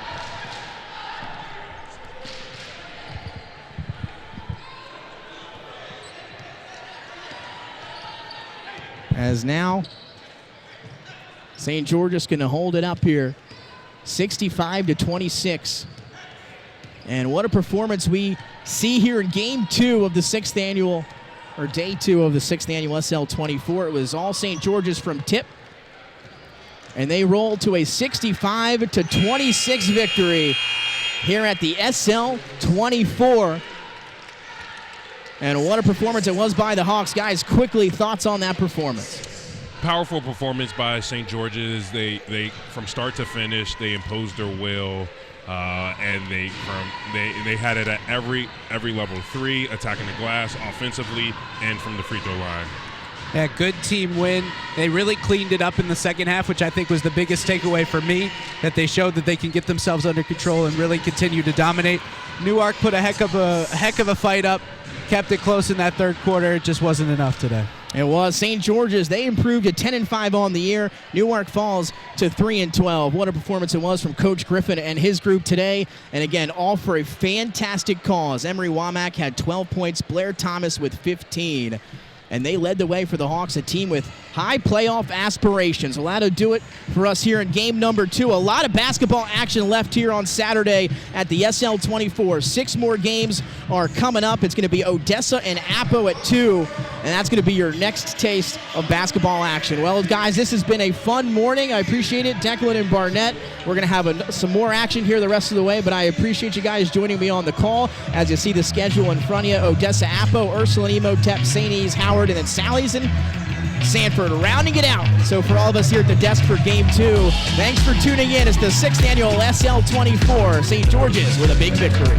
S11: As now, St. George's going to hold it up here, 65-26. And what a performance we see here in game 2 of the 6th annual, or day 2 of the 6th annual SL24. It was all St. George's from tip. And they roll to a 65-26 victory here at the SL24. And what a performance it was by the Hawks. Guys, quickly, thoughts on that performance?
S13: Powerful performance by St. George's. They from start to finish, they imposed their will, and they had it at every level. 3, attacking the glass, offensively, and from the free throw line.
S12: Yeah, good team win. They really cleaned it up in the second half, which I think was the biggest takeaway for me, that they showed that they can get themselves under control and really continue to dominate. Newark put a heck of a fight up, kept it close in that third quarter. It just wasn't enough today.
S11: It was St. George's. They improved to 10-5 on the year. Newark falls to 3-12. What a performance it was from Coach Griffin and his group today. And again, all for a fantastic cause. Emery Womack had 12 points. Blair Thomas with 15. And they led the way for the Hawks, a team with high playoff aspirations. Well, that'll do it for us here in game number 2. A lot of basketball action left here on Saturday at the SL24. 6 more games are coming up. It's going to be Odessa and Apo at 2, and that's going to be your next taste of basketball action. Well, guys, this has been a fun morning. I appreciate it. Declan and Barnett, we're going to have some more action here the rest of the way, but I appreciate you guys joining me on the call. As you see the schedule in front of you, Odessa, Apo, Ursuline, Emotep, St. E's, Howard, and then Sally's and Sanford rounding it out. So for all of us here at the desk for game 2, thanks for tuning in. It's the 6th annual SL24. St. George's with a big victory.